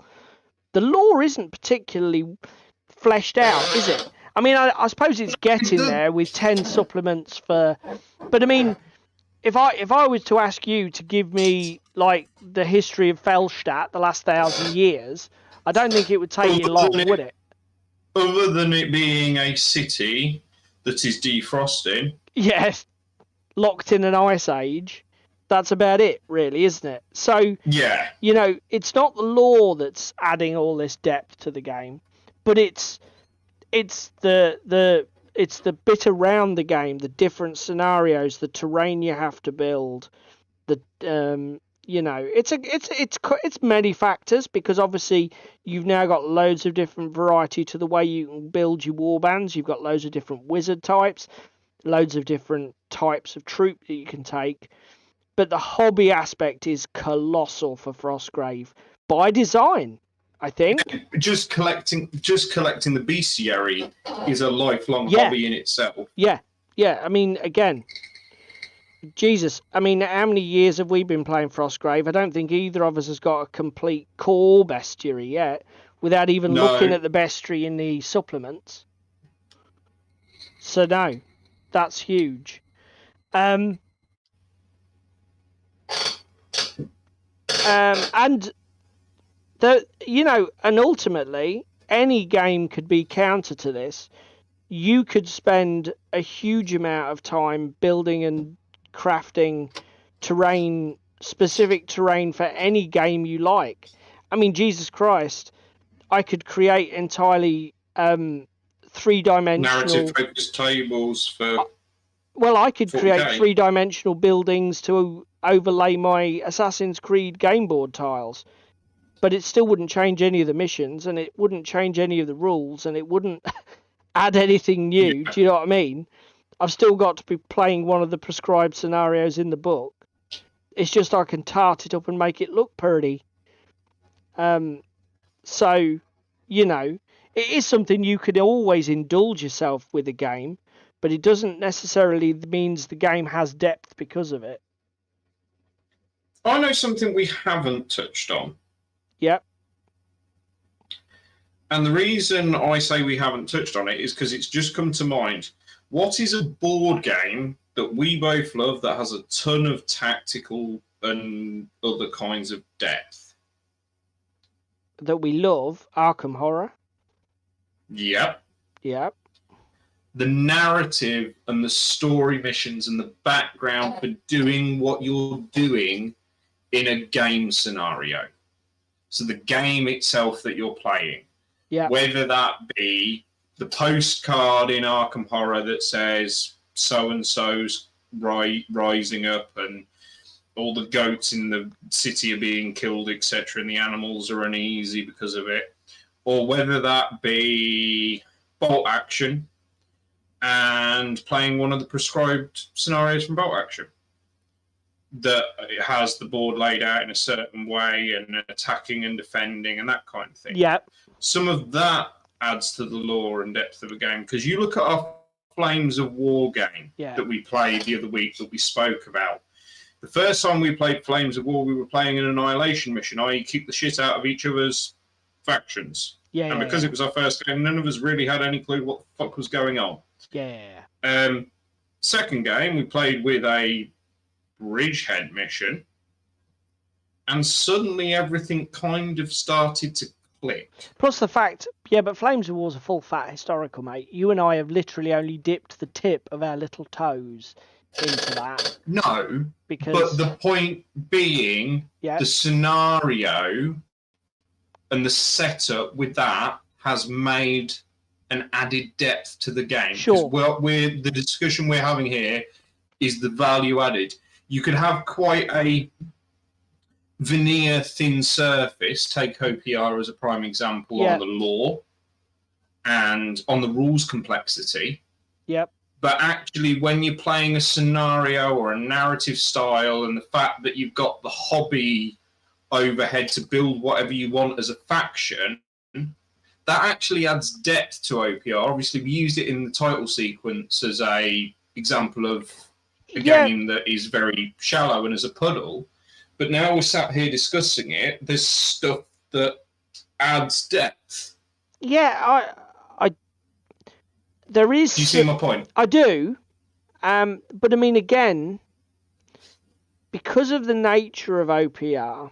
The lore isn't particularly fleshed out, is it? I mean, I suppose it's getting there with 10 supplements for... But I mean, if I was to ask you to give me, like, the history of Felstadt the last 1,000 years, I don't think it would take you long, would it?
Other than it being a city that is defrosting.
Yes. Locked in an ice age, that's about it, really, isn't it? So,
yeah,
you know, it's not the lore that's adding all this depth to the game, but it's the bit around the game, the different scenarios, the terrain you have to build, the you know, it's many factors, because obviously you've now got loads of different variety to the way you can build your warbands. You've got loads of different wizard types, loads of different types of troop that you can take, but the hobby aspect is colossal for Frostgrave by design, I think.
Just collecting the bestiary is a lifelong hobby in itself.
Yeah. I mean, again, Jesus, I mean, how many years have we been playing Frostgrave? I don't think either of us has got a complete core bestiary yet, without even looking at the bestiary in the supplements. So no, that's huge. And ultimately any game could be counter to this. You could spend a huge amount of time building and crafting specific terrain for any game you like. I mean, Jesus Christ, I could create entirely 3-dimensional
narrative focused tables for...
Well, I could create 3-dimensional buildings to overlay my Assassin's Creed game board tiles, but it still wouldn't change any of the missions, and it wouldn't change any of the rules, and it wouldn't add anything new. Yeah. Do you know what I mean? I've still got to be playing one of the prescribed scenarios in the book. It's just I can tart it up and make it look pretty. So, you know, it is something you could always indulge yourself with a game, but it doesn't necessarily means the game has depth because of it.
I know something we haven't touched on.
Yep.
And the reason I say we haven't touched on it is because it's just come to mind. What is a board game that we both love that has a ton of tactical and other kinds of depth?
That we love, Arkham Horror.
Yep.
Yep.
The narrative and the story missions and the background for doing what you're doing in a game scenario. So the game itself that you're playing.
Yeah.
Whether that be the postcard in Arkham Horror that says so-and-so's rising up and all the goats in the city are being killed, etc., and the animals are uneasy because of it. Or whether that be Bolt Action and playing one of the prescribed scenarios from Bolt Action. That it has the board laid out in a certain way and attacking and defending and that kind of thing.
Yeah.
Some of that adds to the lore and depth of a game, because you look at our Flames of War game that we played the other week that we spoke about. The first time we played Flames of War, we were playing an annihilation mission, i.e. kick the shit out of each other's factions.
Yeah.
And because it was our first game, none of us really had any clue what the fuck was going on.
Yeah.
Second game, we played with a Bridgehead mission, and suddenly everything kind of started to click.
Plus the fact, but Flames of War's a full fat historical, mate. You and I have literally only dipped the tip of our little toes into that.
No,
because
but the point being, the scenario and the setup with that has made an added depth to the game.
Sure.
The discussion we're having here is the value added. You could have quite a veneer thin surface, take OPR as a prime example, on the lore and on the rules complexity.
Yep.
But actually, when you're playing a scenario or a narrative style and the fact that you've got the hobby overhead to build whatever you want as a faction, that actually adds depth to OPR. Obviously, we used it in the title sequence as a example of a game that is very shallow and as a puddle. But now we're sat here discussing it, there's stuff that adds depth.
Yeah, there is.
Do you see my point?
I do. But I mean, again, because of the nature of OPR,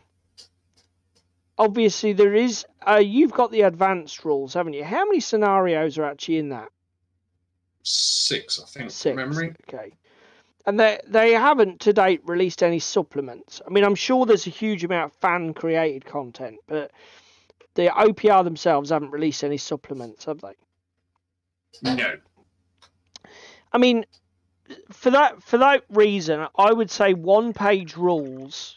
obviously there is. You've got the advanced rules, haven't you? How many scenarios are actually in that?
6, I think.
6.
Memory.
Okay. And they haven't to date released any supplements. I mean, I'm sure there's a huge amount of fan-created content, but the OPR themselves haven't released any supplements, have they?
No.
I mean, for that reason, I would say one-page rules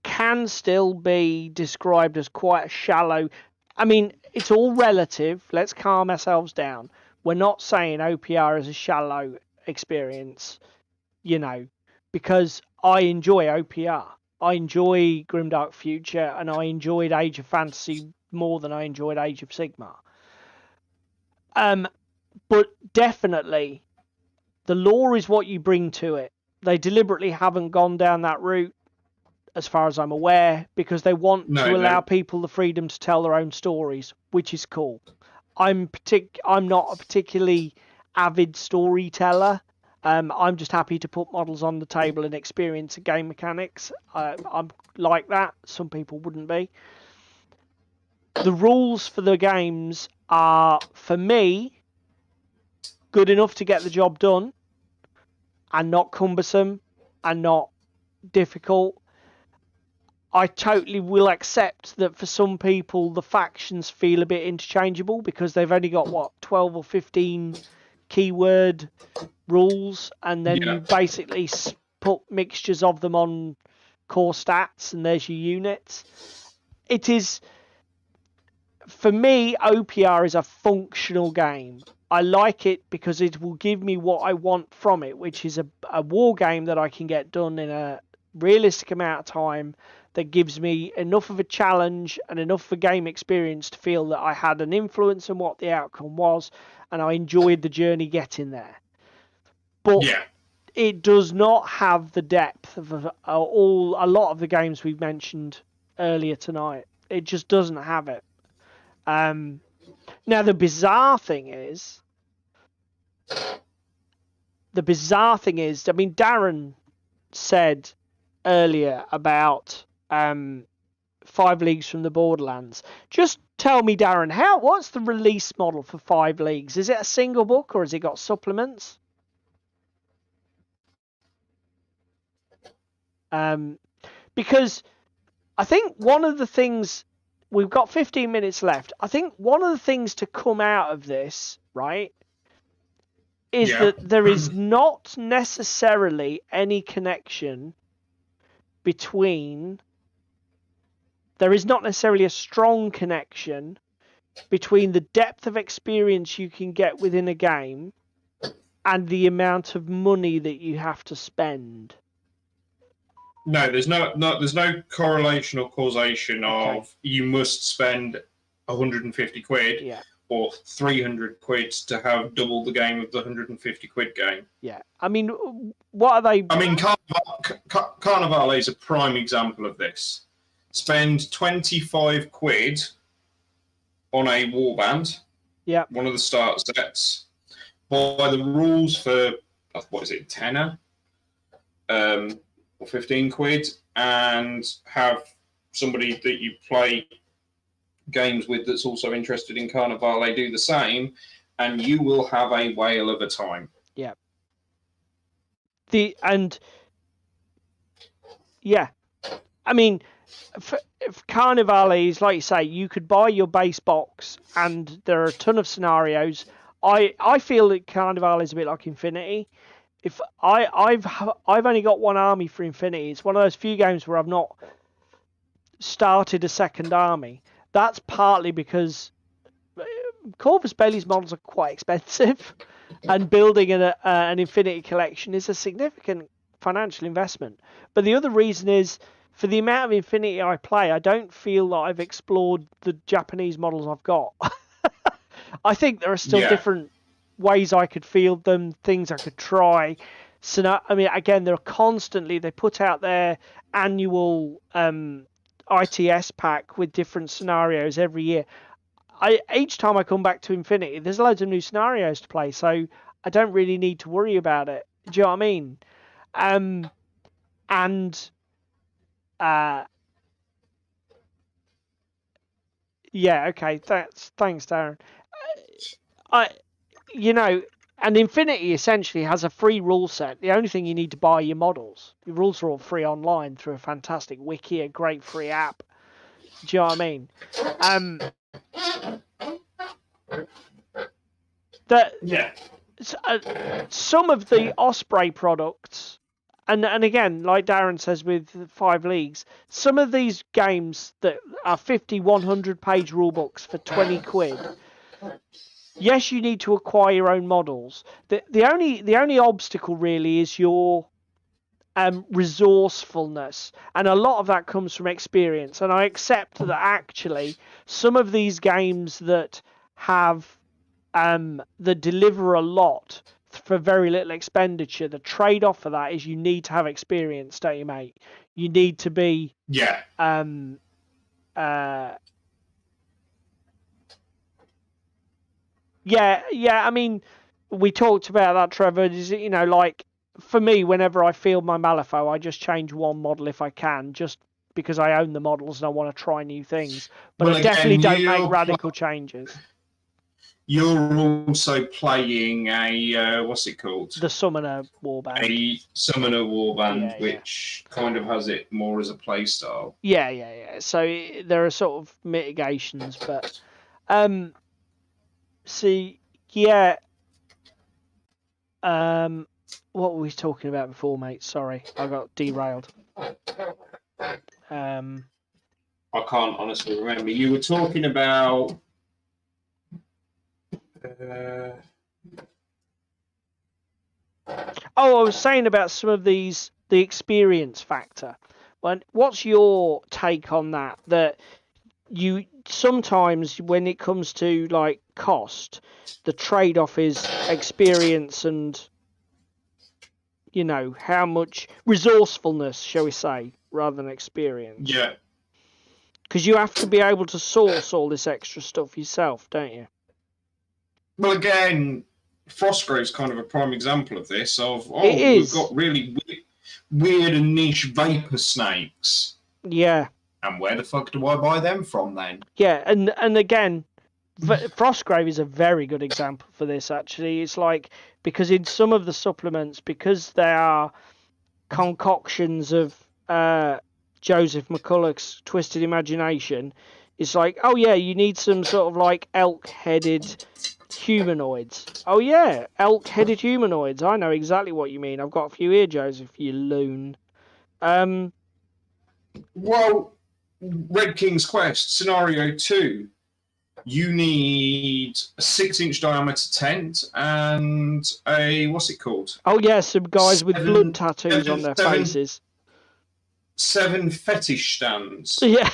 can still be described as quite a shallow. I mean, it's all relative. Let's calm ourselves down. We're not saying OPR is a shallow experience, because I enjoy OPR. I enjoy Grimdark Future, and I enjoyed Age of Fantasy more than I enjoyed Age of Sigmar. But definitely, the lore is what you bring to it. They deliberately haven't gone down that route, as far as I'm aware, because they want to allow people the freedom to tell their own stories, which is cool. I'm not a particularly avid storyteller. I'm just happy to put models on the table and experience game mechanics. I'm like that. Some people wouldn't be. The rules for the games are, for me, good enough to get the job done and not cumbersome and not difficult. I totally will accept that for some people the factions feel a bit interchangeable because they've only got 12 or 15 keyword rules, and then you basically put mixtures of them on core stats and there's your units. It is, for me, OPR is a functional game. I like it because it will give me what I want from it, which is a war game that I can get done in a realistic amount of time, that gives me enough of a challenge and enough of a game experience to feel that I had an influence on what the outcome was and I enjoyed the journey getting there. But it does not have the depth of a lot of the games we've mentioned earlier tonight. It just doesn't have it. Now the bizarre thing is, I mean, Darren said earlier about 5 Leagues from the Borderlands. Just tell me, Darren, what's the release model for 5 Leagues? Is it a single book or has it got supplements? Because I think one of the things, we've got 15 minutes left. I think one of the things to come out of this, right, is that there is not necessarily any connection between... There is not necessarily a strong connection between the depth of experience you can get within a game and the amount of money that you have to spend.
No, there's no correlation or causation of you must spend 150 quid or 300 quid to have double the game of the 150 quid game.
Yeah, I mean, what are they?
I mean, Carnivale is a prime example of this. Spend 25 quid on a warband.
Yeah.
One of the start sets. Buy the rules for, what is it, tenner? Or 15 quid, and have somebody that you play games with that's also interested in Carnivale do the same, and you will have a whale of a time.
Yeah. I mean, for Carnivale is, like you say, you could buy your base box and there are a ton of scenarios. I feel that Carnivale is a bit like Infinity. If I've only got one army for Infinity. It's one of those few games where I've not started a second army. That's partly because Corvus Belli's models are quite expensive, and building an Infinity collection is a significant financial investment. But the other reason is, for the amount of Infinity I play, I don't feel that I've explored the Japanese models I've got. I think there are still different ways I could field them, things I could try. So, I mean, again, they put out their annual ITS pack with different scenarios every year. Each time I come back to Infinity, there's loads of new scenarios to play, so I don't really need to worry about it. Do you know what I mean? Yeah, okay. Thanks, Darren. And Infinity essentially has a free rule set. The only thing you need to buy are your models. Your rules are all free online through a fantastic wiki, a great free app. Do you know what I mean? Some of the Osprey products, and again, like Darren says with 5 Leagues, some of these games that are 50, 100 page rule books for 20 quid. Yes, you need to acquire your own models. The only obstacle really is your resourcefulness, and a lot of that comes from experience. And I accept that actually some of these games that have that deliver a lot for very little expenditure, the trade-off for that is you need to have experience, don't you, mate? You need to be I mean, we talked about that, Trevor. Like, for me, whenever I field my Malifaux, I just change one model if I can, just because I own the models and I want to try new things. But I definitely don't make radical changes.
You're also playing a, what's it called?
The Summoner Warband.
A Summoner Warband, which kind of has it more as a play style.
Yeah. So there are sort of mitigations, but... what were we talking about before, mate? Sorry, I got derailed.
I can't honestly remember. You were talking about...
I was saying about some of these, the experience factor. What's your take on that? That you sometimes, when it comes to like cost, the trade-off is experience and how much resourcefulness, shall we say, rather than experience.
Yeah.
Because you have to be able to source all this extra stuff yourself, don't you?
Well, again, Frostgrave's kind of a prime example of this.
We've
got really weird and niche vapor snakes.
Yeah.
And where the fuck do I buy them from then?
Yeah, and again, Frostgrave is a very good example for this, actually. It's like, because in some of the supplements, because they are concoctions of Joseph McCulloch's Twisted Imagination, it's like, oh yeah, you need some sort of like elk-headed humanoids. Oh yeah, elk-headed humanoids. I know exactly what you mean. I've got a few here, Joseph, you loon.
Well, Red King's Quest, Scenario 2, you need a 6-inch diameter tent and a, what's it called?
Oh yeah, some guys with blood tattoos on their faces.
7 fetish stands.
Yeah.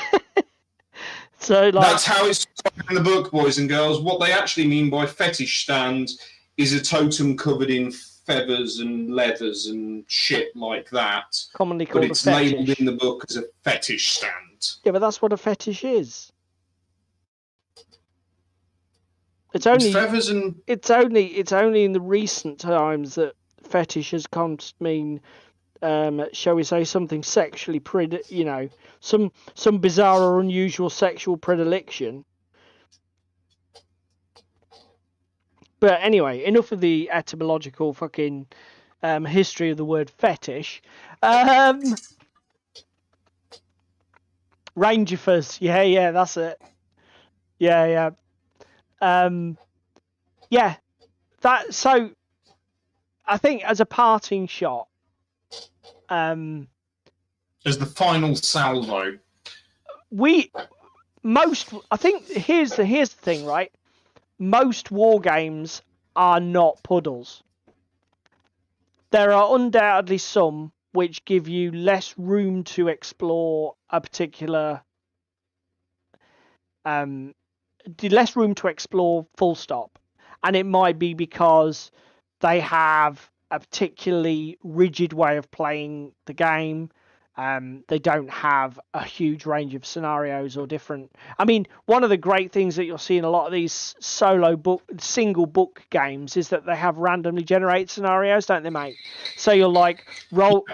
So like,
that's how it's in the book, boys and girls. What they actually mean by fetish stand is a totem covered in feathers and leathers and shit like that.
Commonly called
but it's
a fetish.
labelled in the book as a fetish stand.
Yeah, but that's what a fetish is. It's only
feathers and
it's only in the recent times that fetish has come to mean, shall we say, something sexually some bizarre or unusual sexual predilection. But anyway, enough of the etymological fucking history of the word fetish. Rangerfers, yeah, that's it. Yeah. Yeah, that. So, I think as a parting shot,
as the final salvo,
I think here's the thing, right? Most war games are not puddles. There are undoubtedly some which give you less room to explore a particular, less room to explore, full stop. And it might be because they have a particularly rigid way of playing the game. They don't have a huge range of scenarios or different. I mean, one of the great things that you'll see in a lot of these single book games is that they have randomly generated scenarios, don't they, mate? So you'll like roll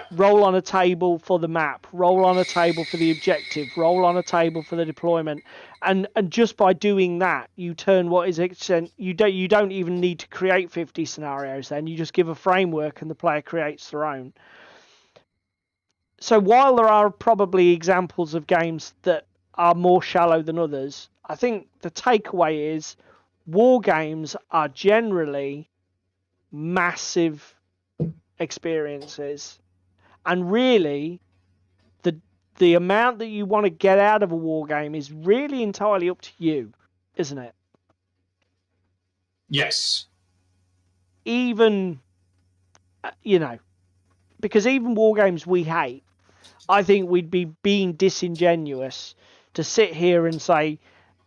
on a table for the map, roll on a table for the objective, roll on a table for the deployment, and just by doing that, you turn what is you don't even need to create 50 scenarios. Then you just give a framework, and the player creates their own. So while there are probably examples of games that are more shallow than others, I think the takeaway is war games are generally massive experiences. And really, the amount that you want to get out of a war game is really entirely up to you, isn't it?
Yes.
Even, because even war games we hate, I think we'd be being disingenuous to sit here and say,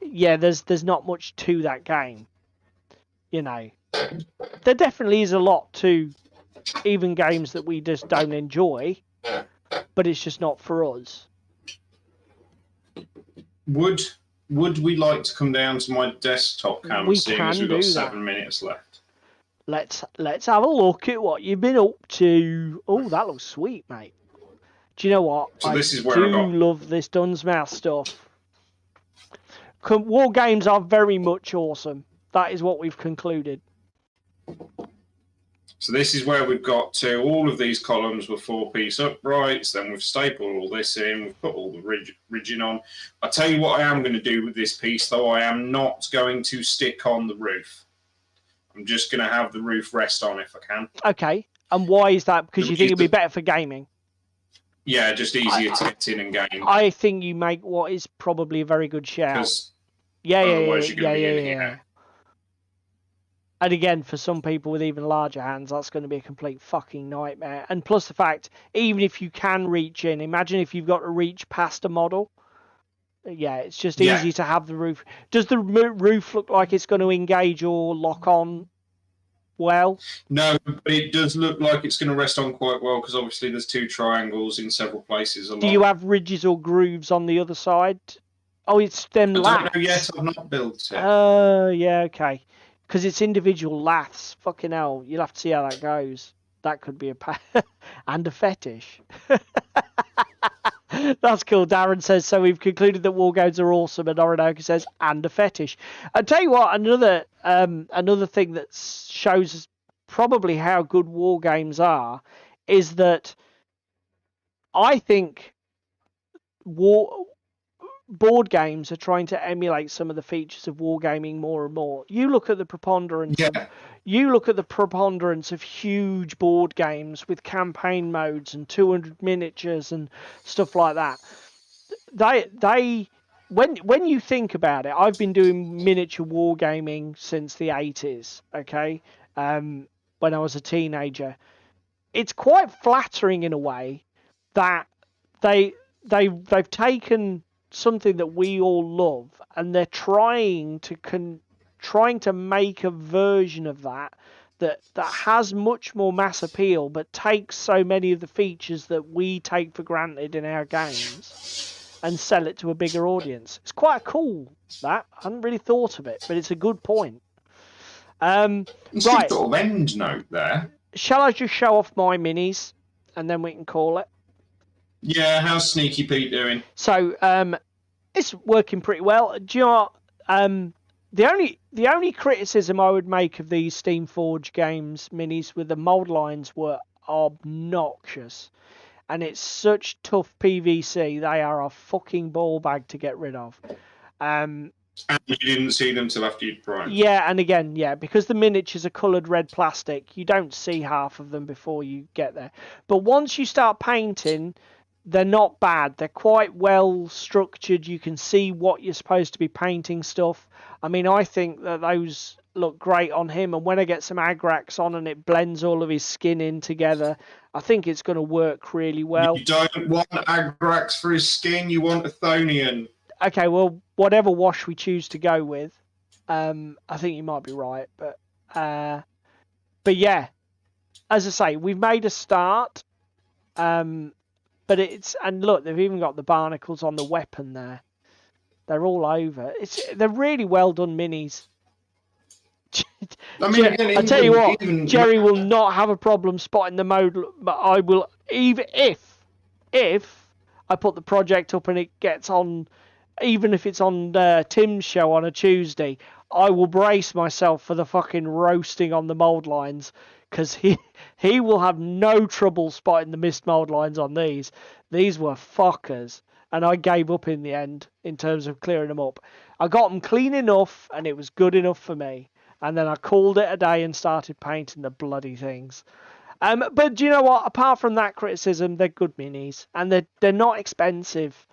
yeah, there's not much to that game. There definitely is a lot to even games that we just don't enjoy, but it's just not for us.
Would we like to come down to my desktop cam, seeing as we've got 7 minutes left?
Let's have a look at what you've been up to. Oh, that looks sweet, mate. Do you know what?
So this is where I
love this Dunsmouth stuff. War games are very much awesome. That is what we've concluded.
So this is where we've got to. All of these columns were 4-piece uprights. Then we've stapled all this in. We've put all the ridging on. I'll tell you what I am going to do with this piece, though. I am not going to stick on the roof. I'm just going to have the roof rest on if I can.
Okay. And why is that? Because you think it'll be better for gaming?
Yeah, just easier to get in and game.
I think you make what is probably a very good shout. Yeah. And again, for some people with even larger hands, that's going to be a complete fucking nightmare. And plus the fact, even if you can reach in, imagine if you've got to reach past a model. Yeah, it's just easy to have the roof. Does the roof look like it's going to engage or lock on well?
No, but it does look like it's going to rest on quite well, because obviously there's 2 triangles in several places.
Do you have ridges or grooves on the other side? Oh, it's them
I
laths.
don't know yet. I've not built it.
Yeah, okay. Because it's individual laths. Fucking hell, you'll have to see how that goes. That could be a and a fetish. That's cool. Darren says, so we've concluded that wargames are awesome, and Orinoco says, and a fetish. I'll tell you what, another thing that shows us probably how good wargames are is that I think board games are trying to emulate some of the features of wargaming more and more. You look at the preponderance of huge board games with campaign modes and 200 miniatures and stuff like that. When you think about it, I've been doing miniature wargaming since the 80s, okay? When I was a teenager. It's quite flattering in a way that they've taken something that we all love, and they're trying to make a version of that has much more mass appeal, but takes so many of the features that we take for granted in our games and sell it to a bigger audience. It's quite cool. That I hadn't really thought of it, but it's a good point.
It's a good sort of end note there.
Shall I just show off my minis, and then we can call it?
Yeah, how's Sneaky Pete doing?
So, it's working pretty well. Do you know what, the only criticism I would make of these Steamforge Games minis with the mold lines were obnoxious. And it's such tough PVC, they are a fucking ball bag to get rid of.
And you didn't see them till after you'd primed.
Yeah, and again, because the miniatures are coloured red plastic, you don't see half of them before you get there. But once you start painting, they're not bad. They're quite well structured. You can see what you're supposed to be painting stuff. I mean, I think that those look great on him, and when I get some Agrax on and it blends all of his skin in together, I think it's going to work really well.
You don't want Agrax for his skin, you want Athonian.
Okay, well, whatever wash we choose to go with, I think you might be right, but yeah, as I say, we've made a start, but and look, they've even got the barnacles on the weapon there. They're all over. They're really well done minis.
I mean,
I tell you what, Jerry will not have a problem spotting the mode, but I will, even if I put the project up and it gets on. Even if it's on Tim's show on a Tuesday, I will brace myself for the fucking roasting on the mold lines, because he will have no trouble spotting the mist mold lines on these. These were fuckers, and I gave up in the end in terms of clearing them up. I got them clean enough, and it was good enough for me. And then I called it a day and started painting the bloody things. But do you know what? Apart from that criticism, they're good minis, and they're not expensive.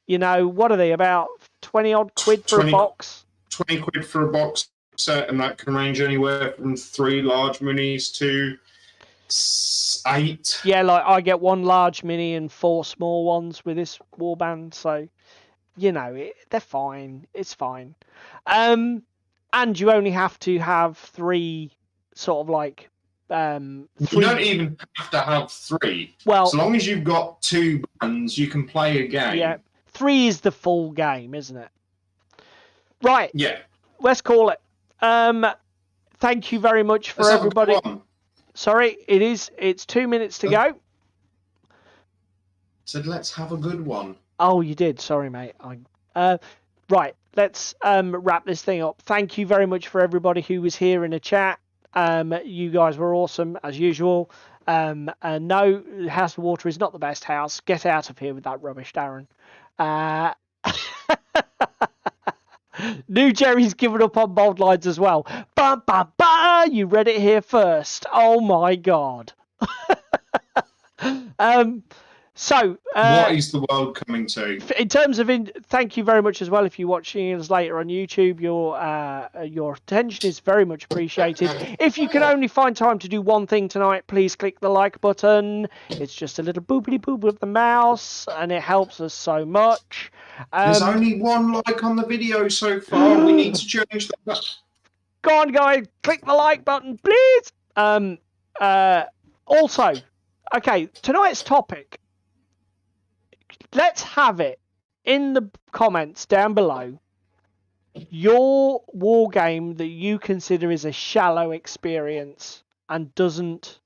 You know, what are they, about 20 odd quid for a box?
20 quid for a box set, and that can range anywhere from 3 large minis to 8.
Yeah, like I get 1 large mini and 4 small ones with this warband, so, you know, they're fine. It's fine. And you only have to have 3 sort of like... 3...
You don't even have to have 3.
Well,
as long as you've got 2 bands, you can play a game.
Yeah. 3 is the full game, isn't it? Right.
Yeah.
Let's call it. Thank you very much for everybody. Sorry, it's 2 minutes to go.
Said let's have a good one.
Oh, you did. Sorry, mate. Right. Let's wrap this thing up. Thank you very much for everybody who was here in the chat. You guys were awesome as usual. No, House of Water is not the best house. Get out of here with that rubbish, Darren. New Jerry's given up on bold lines as well. Bum, bum, bum, you read it here first. Oh my god. So
what is the world coming to?
In terms of thank you very much as well. If you're watching us later on YouTube, your attention is very much appreciated. If you can only find time to do one thing tonight, please click the like button. It's just a little boobly boob of the mouse, and it helps us so much.
There's only 1 like on the video so far. We need to change that.
Go on, guys, click the like button, please. Also, okay, tonight's topic. Let's have it in the comments down below your war game that you consider is a shallow experience and doesn't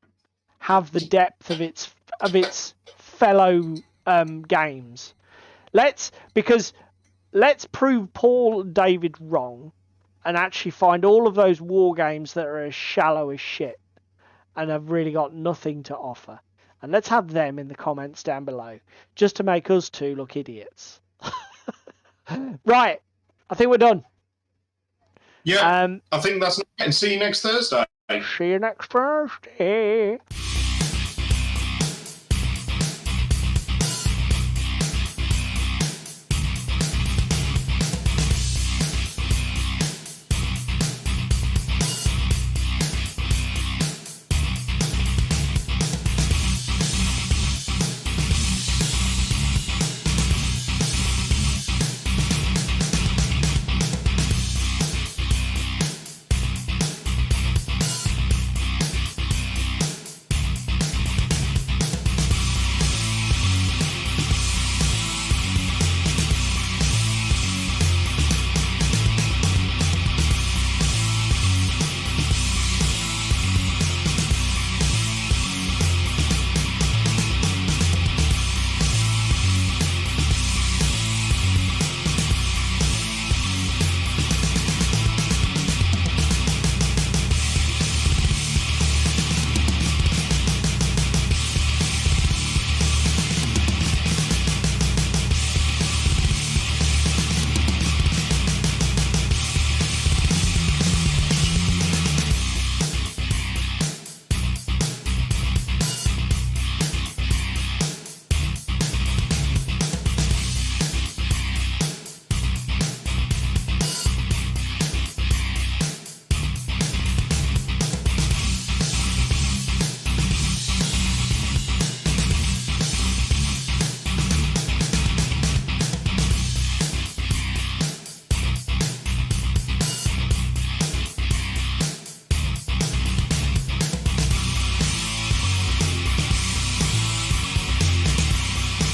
have the depth of its fellow games. Let's prove Paul and David wrong and actually find all of those war games that are as shallow as shit and have really got nothing to offer. And let's have them in the comments down below, just to make us two look idiots. Right, I think we're done.
Yeah, I think that's it. And see you next Thursday.
See you next Thursday.